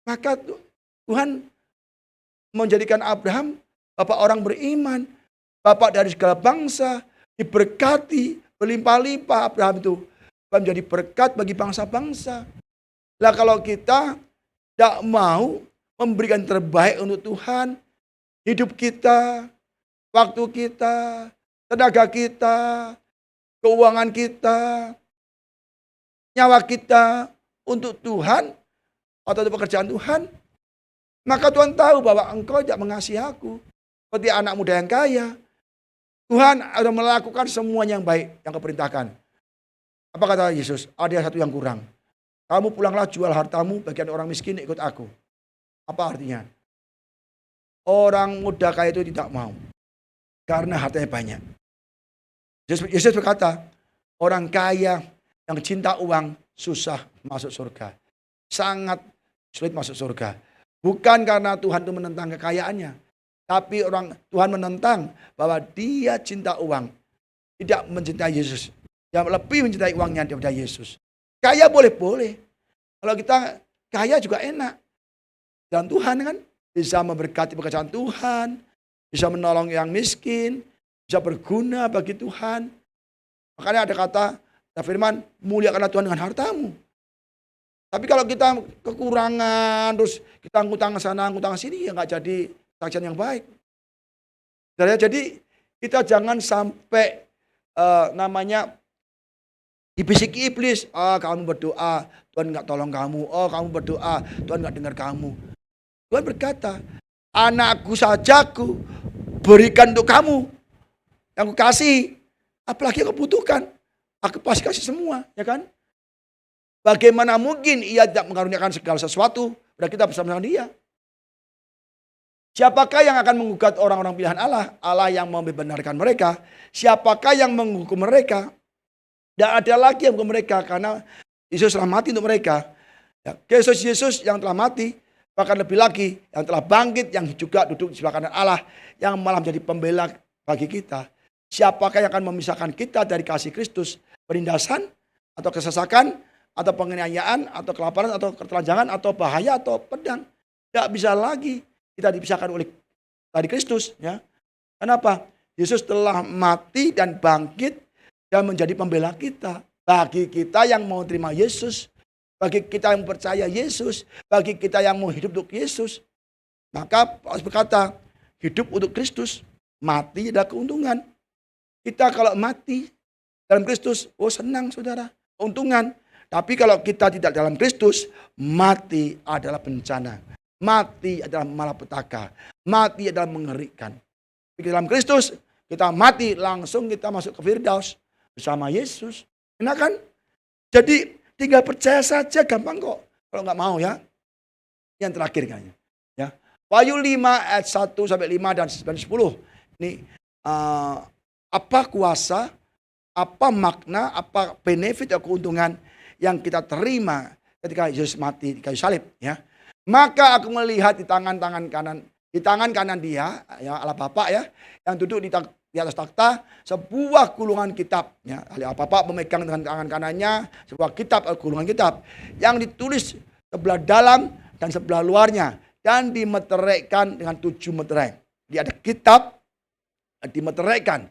maka Tuhan menjadikan Abraham bapak orang beriman. Bapak dari segala bangsa, diberkati, berlimpah-limpah Abraham itu. Menjadi berkat bagi bangsa-bangsa. Lah kalau kita tidak mau memberikan terbaik untuk Tuhan, hidup kita, waktu kita, tenaga kita, keuangan kita, nyawa kita untuk Tuhan atau untuk pekerjaan Tuhan, maka Tuhan tahu bahwa engkau tidak mengasihi aku seperti anak muda yang kaya. Tuhan harus melakukan semuanya yang baik yang keperintahkan. Apa kata Yesus? Ada satu yang kurang. Kamu pulanglah, jual hartamu, bagian orang miskin, ikut aku. Apa artinya? Orang muda kaya itu tidak mau. Karena hartanya banyak. Yesus berkata, orang kaya yang cinta uang susah masuk surga. Sangat sulit masuk surga. Bukan karena Tuhan itu menentang kekayaannya. Tapi Tuhan menentang bahwa dia cinta uang. Tidak mencintai Yesus. Yang lebih mencintai uangnya daripada Yesus. Kaya boleh-boleh. Kalau kita kaya juga enak. Dan Tuhan kan bisa memberkati pekerjaan Tuhan, bisa menolong yang miskin, bisa berguna bagi Tuhan. Makanya ada kata, ada firman, muliakanlah Tuhan dengan hartamu. Tapi kalau kita kekurangan, terus kita ngutang sana, ngutang sini, ya nggak jadi saksian yang baik. Jadi kita jangan sampai dibisiki iblis. Kamu berdoa, Tuhan nggak tolong kamu. Oh, kamu berdoa, Tuhan nggak dengar kamu. Tuhan berkata, anakku saja aku berikan untuk kamu. Yang aku kasih, apalagi yang kau butuhkan. Aku pasti kasih semua, ya kan? Bagaimana mungkin ia tidak mengaruniakan segala sesuatu pada kita bersama dia? Siapakah yang akan menggugat orang-orang pilihan Allah? Allah yang membenarkan mereka. Siapakah yang menghukum mereka? Tidak ada lagi yang menghukum mereka karena Yesus telah mati untuk mereka. Ya, Kristus Yesus yang telah mati, bahkan lebih lagi yang telah bangkit, yang juga duduk di sebelah kanan Allah, yang malah menjadi pembela bagi kita. Siapakah yang akan memisahkan kita dari kasih Kristus? Penindasan atau kesesakan atau penganiayaan atau kelaparan atau ketelanjangan atau bahaya atau pedang? Tidak bisa lagi kita dipisahkan oleh dari Kristus, ya. Kenapa? Yesus telah mati dan bangkit dan menjadi pembela kita. Bagi kita yang mau terima Yesus, bagi kita yang percaya Yesus, bagi kita yang mau hidup untuk Yesus. Maka Paulus berkata, hidup untuk Kristus, mati adalah keuntungan. Kita kalau mati dalam Kristus, oh senang saudara, keuntungan. Tapi kalau kita tidak dalam Kristus, mati adalah bencana. Mati adalah malapetaka. Mati adalah mengerikan. Tapi dalam Kristus, kita mati langsung kita masuk ke Firdaus bersama Yesus. Enak kan? Jadi tinggal percaya saja, gampang kok. Kalau nggak mau ya. Yang terakhir kayaknya. Ya. Wahyu 5 ayat 1 sampai 5 dan 10. Ini apa kuasa, apa makna, apa benefit atau keuntungan yang kita terima ketika Yesus mati di kayu salib, ya. Maka aku melihat di tangan kanan dia, ya Allah Bapa, ya, yang duduk di atas takhta sebuah gulungan kitab, ya. Allah Bapa memegang dengan tangan kanannya sebuah kitab, gulungan kitab yang ditulis sebelah dalam dan sebelah luarnya dan dimeteraikan dengan 7 meterai. Jadi ada kitab dimeteraikan.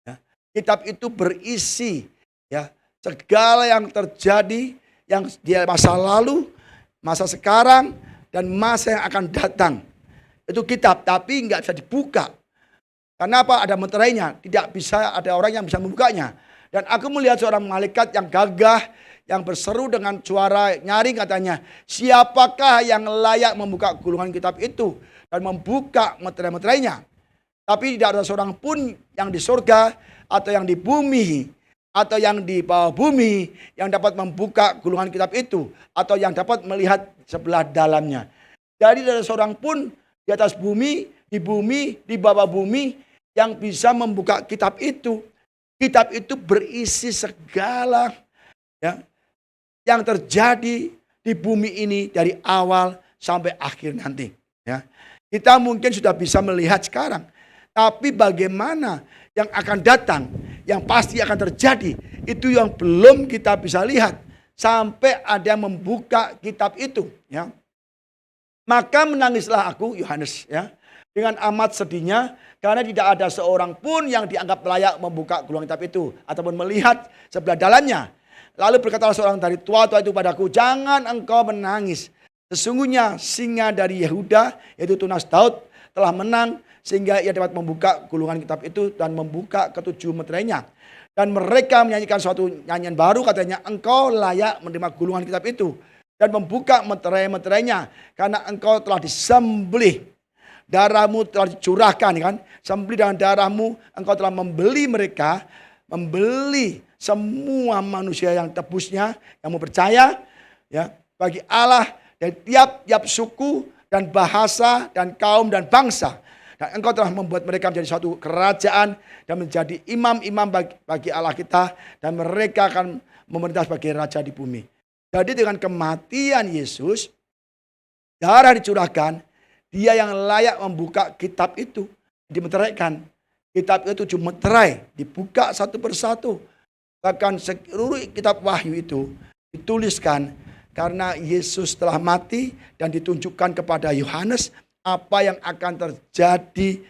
Ya. Kitab itu berisi, ya, segala yang terjadi yang di masa lalu, masa sekarang, dan masa yang akan datang. Itu kitab, tapi nggak bisa dibuka. Karena apa? Ada meterainya. Tidak bisa ada orang yang bisa membukanya. Dan aku melihat seorang malaikat yang gagah, yang berseru dengan suara nyaring katanya, siapakah yang layak membuka gulungan kitab itu dan membuka meterai-meterainya? Tapi tidak ada seorang pun yang di surga atau yang di bumi atau yang di bawah bumi yang dapat membuka gulungan kitab itu atau yang dapat melihat sebelah dalamnya. Jadi tidak ada seorang pun di atas bumi, di bawah bumi yang bisa membuka kitab itu. Kitab itu berisi segala, ya, yang terjadi di bumi ini dari awal sampai akhir nanti, ya. Kita mungkin sudah bisa melihat sekarang, tapi bagaimana yang akan datang, yang pasti akan terjadi, itu yang belum kita bisa lihat sampai ada yang membuka kitab itu, ya. Maka menangislah aku, Yohanes, ya, dengan amat sedihnya karena tidak ada seorang pun yang dianggap layak membuka gulungan kitab itu ataupun melihat sebelah dalamnya. Lalu berkatalah seorang dari tua-tua itu padaku, jangan engkau menangis. Sesungguhnya singa dari Yehuda, yaitu tunas Daud, telah menang sehingga ia dapat membuka gulungan kitab itu dan membuka ketujuh meterainya. Dan mereka menyanyikan suatu nyanyian baru, katanya, engkau layak menerima gulungan kitab itu dan membuka meterai-meterainya karena engkau telah disembelih. Darahmu telah dicurahkan, kan? Sembelih dengan darahmu engkau telah membeli mereka, membeli semua manusia yang tebusnya, yang mau percaya, ya, bagi Allah dari tiap-tiap suku dan bahasa dan kaum dan bangsa. Dan engkau telah membuat mereka menjadi suatu kerajaan dan menjadi imam-imam bagi Allah kita. Dan mereka akan memerintah sebagai raja di bumi. Jadi dengan kematian Yesus, darah dicurahkan, dia yang layak membuka kitab itu. Dimeteraikan. Kitab itu 7 meterai, dibuka satu persatu. Bahkan seluruh kitab Wahyu itu dituliskan karena Yesus telah mati dan ditunjukkan kepada Yohanes apa yang akan terjadi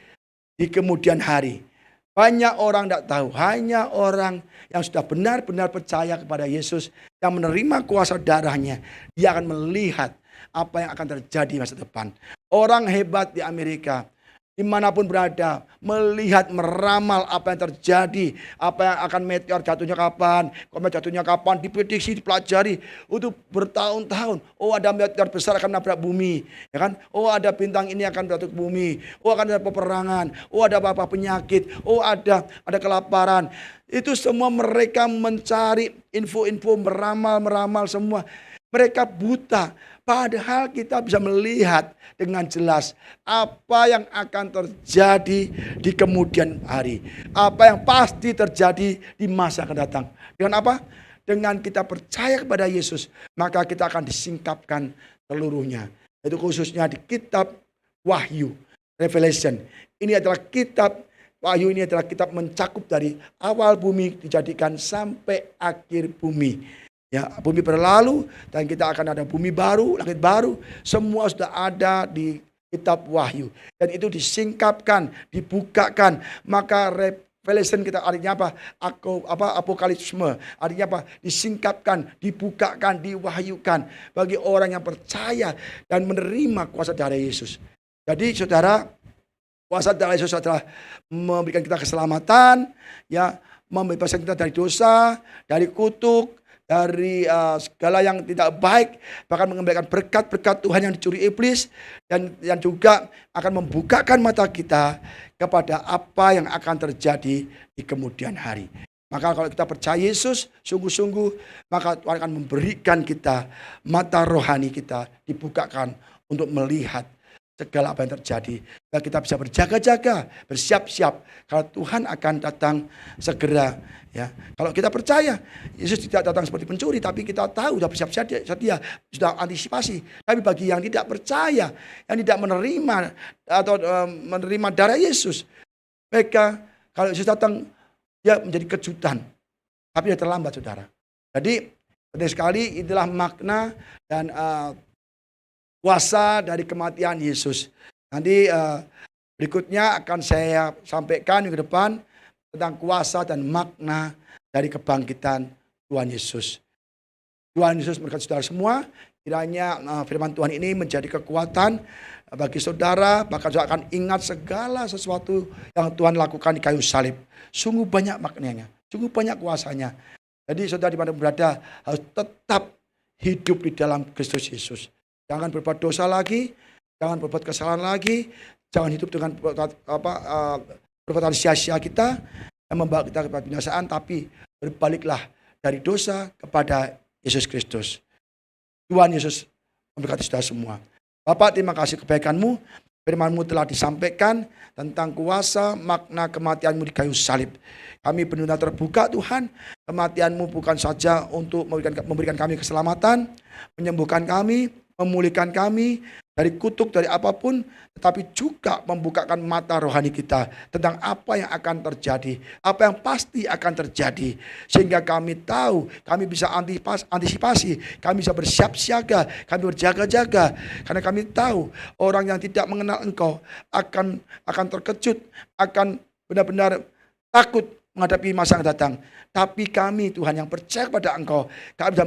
di kemudian hari. Banyak orang tidak tahu, hanya orang yang sudah benar-benar percaya kepada Yesus, yang menerima kuasa darahnya, dia akan melihat apa yang akan terjadi masa depan. Orang hebat di Amerika, dimanapun berada, melihat, meramal apa yang terjadi, apa yang akan meteor jatuhnya kapan, komet jatuhnya kapan, diprediksi, dipelajari untuk bertahun-tahun. Oh, ada meteor besar akan menabrak bumi, ya kan? Oh, ada bintang ini akan jatuh ke bumi. Oh, akan ada peperangan. Oh, ada apa penyakit. Oh, ada kelaparan. Itu semua mereka mencari info-info, meramal semua. Mereka buta. Padahal kita bisa melihat dengan jelas apa yang akan terjadi di kemudian hari. Apa yang pasti terjadi di masa akan datang. Dengan apa? Dengan kita percaya kepada Yesus, maka kita akan disingkapkan seluruhnya. Itu khususnya di kitab Wahyu, Revelation. Ini adalah kitab Wahyu, ini adalah kitab mencakup dari awal bumi dijadikan sampai akhir bumi. Ya, bumi berlalu dan kita akan ada bumi baru, langit baru. Semua sudah ada di kitab Wahyu. Dan itu disingkapkan, dibukakan. Maka Revelation kita artinya apa? Apokalipsme. Artinya apa? Disingkapkan, dibukakan, diwahyukan bagi orang yang percaya dan menerima kuasa darah Yesus. Jadi saudara, kuasa darah Yesus adalah memberikan kita keselamatan, ya, membebaskan kita dari dosa, dari kutuk, dari segala yang tidak baik, bahkan mengembalikan berkat-berkat Tuhan yang dicuri iblis, dan yang juga akan membukakan mata kita kepada apa yang akan terjadi di kemudian hari. Maka kalau kita percaya Yesus sungguh-sungguh, maka Tuhan akan memberikan kita mata rohani kita dibukakan untuk melihat segala apa yang terjadi. Dan kita bisa berjaga-jaga, bersiap-siap kalau Tuhan akan datang segera. Ya, kalau kita percaya Yesus tidak datang seperti pencuri, tapi kita tahu sudah bersiap-siap, sedia, sudah antisipasi. Tapi bagi yang tidak percaya, yang tidak menerima atau menerima darah Yesus, mereka kalau Yesus datang, dia menjadi kejutan, tapi dia terlambat, saudara. Jadi penting sekali, itulah makna dan kuasa dari kematian Yesus. Nanti berikutnya akan saya sampaikan minggu depan tentang kuasa dan makna dari kebangkitan Tuhan Yesus. Tuhan Yesus berkata saudara semua, kiranya firman Tuhan ini menjadi kekuatan bagi saudara, bahkan saudara akan ingat segala sesuatu yang Tuhan lakukan di kayu salib. Sungguh banyak maknanya, sungguh banyak kuasanya. Jadi saudara dimana berada harus tetap hidup di dalam Kristus Yesus. Jangan berbuat dosa lagi, jangan berbuat kesalahan lagi, jangan hidup dengan perbuatan sia-sia kita yang membawa kita kepada binasaan, tapi berbaliklah dari dosa kepada Yesus Kristus. Tuhan Yesus memberkati saudara semua. Bapak, terima kasih kebaikan-Mu. Firman-Mu telah disampaikan tentang kuasa makna kematian-Mu di kayu salib. Kami benar-benar terbuka Tuhan. Kematian-Mu bukan saja untuk memberikan kami keselamatan, menyembuhkan kami, memulihkan kami dari kutuk, dari apapun, tetapi juga membukakan mata rohani kita tentang apa yang akan terjadi, apa yang pasti akan terjadi, sehingga kami tahu, kami bisa antisipasi, kami bisa bersiap siaga, kami berjaga-jaga, karena kami tahu orang yang tidak mengenal Engkau akan terkejut, akan benar-benar takut menghadapi masa yang datang. Tapi kami Tuhan yang percaya kepada Engkau, kami bisa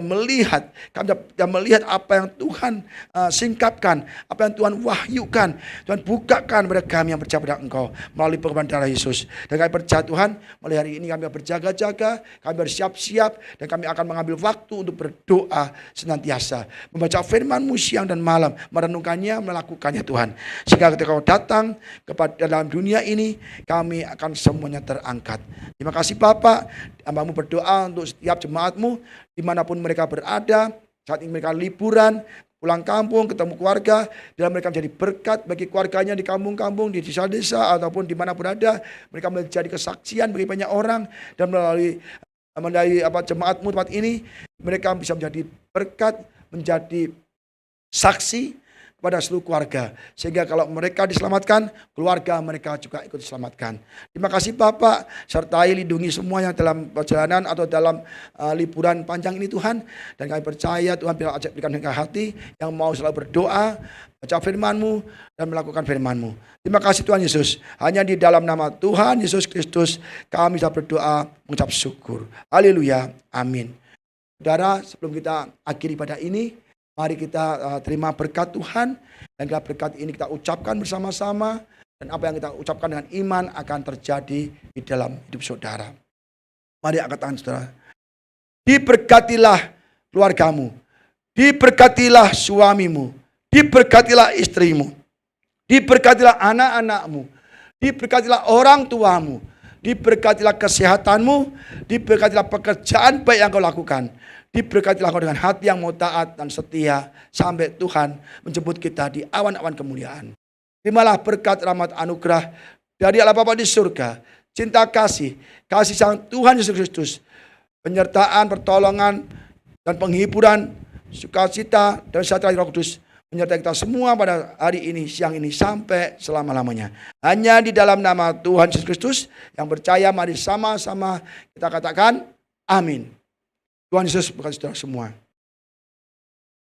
melihat apa yang Tuhan singkapkan, apa yang Tuhan wahyukan, Tuhan bukakan kepada kami yang percaya kepada Engkau melalui pengorbanan darah Yesus. Dan kami percaya Tuhan, mulai hari ini kami berjaga-jaga, kami bersiap-siap, dan kami akan mengambil waktu untuk berdoa senantiasa, membaca firman-Mu siang dan malam, merenungkannya, melakukannya Tuhan. Sehingga ketika Kau datang kepada dalam dunia ini, kami akan semuanya terangkat. Terima kasih Bapak. Hamba-Mu berdoa untuk setiap jemaat-Mu dimanapun mereka berada, saat ini mereka liburan, pulang kampung, ketemu keluarga, dan mereka menjadi berkat bagi keluarganya di kampung-kampung, di desa-desa, ataupun dimana berada. Mereka menjadi kesaksian bagi banyak orang, dan melalui jemaat-Mu tempat ini, mereka bisa menjadi berkat, menjadi saksi pada seluruh keluarga. Sehingga kalau mereka diselamatkan, keluarga mereka juga ikut diselamatkan. Terima kasih Bapak, sertai lindungi semua yang dalam perjalanan atau dalam liburan panjang ini Tuhan. Dan kami percaya Tuhan bila ajak berikan dengan hati yang mau selalu berdoa, baca firman-Mu dan melakukan firman-Mu. Terima kasih Tuhan Yesus. Hanya di dalam nama Tuhan Yesus Kristus kami bisa berdoa mengucap syukur. Haleluya. Amin. Saudara, sebelum kita akhiri pada ini, mari kita terima berkat Tuhan. Dan berkat ini kita ucapkan bersama-sama. Dan apa yang kita ucapkan dengan iman akan terjadi di dalam hidup saudara. Mari angkat tangan saudara. Diberkatilah keluargamu. Diberkatilah suamimu. Diberkatilah istrimu. Diberkatilah anak-anakmu. Diberkatilah orang tuamu. Diberkatilah kesehatanmu. Diberkatilah pekerjaan baik yang kau lakukan. Diberkatilah kau dengan hati yang mau taat dan setia sampai Tuhan menjemput kita di awan-awan kemuliaan. Terimalah berkat rahmat anugerah dari Allah Bapa di surga, cinta kasih sang Tuhan Yesus Kristus, penyertaan, pertolongan dan penghiburan, sukacita dan sejahtera Roh Kudus menyertai kita semua pada hari ini, siang ini sampai selama-lamanya. Hanya di dalam nama Tuhan Yesus Kristus yang percaya, mari sama-sama kita katakan amin. Tuhan Yesus berkati saudara semua.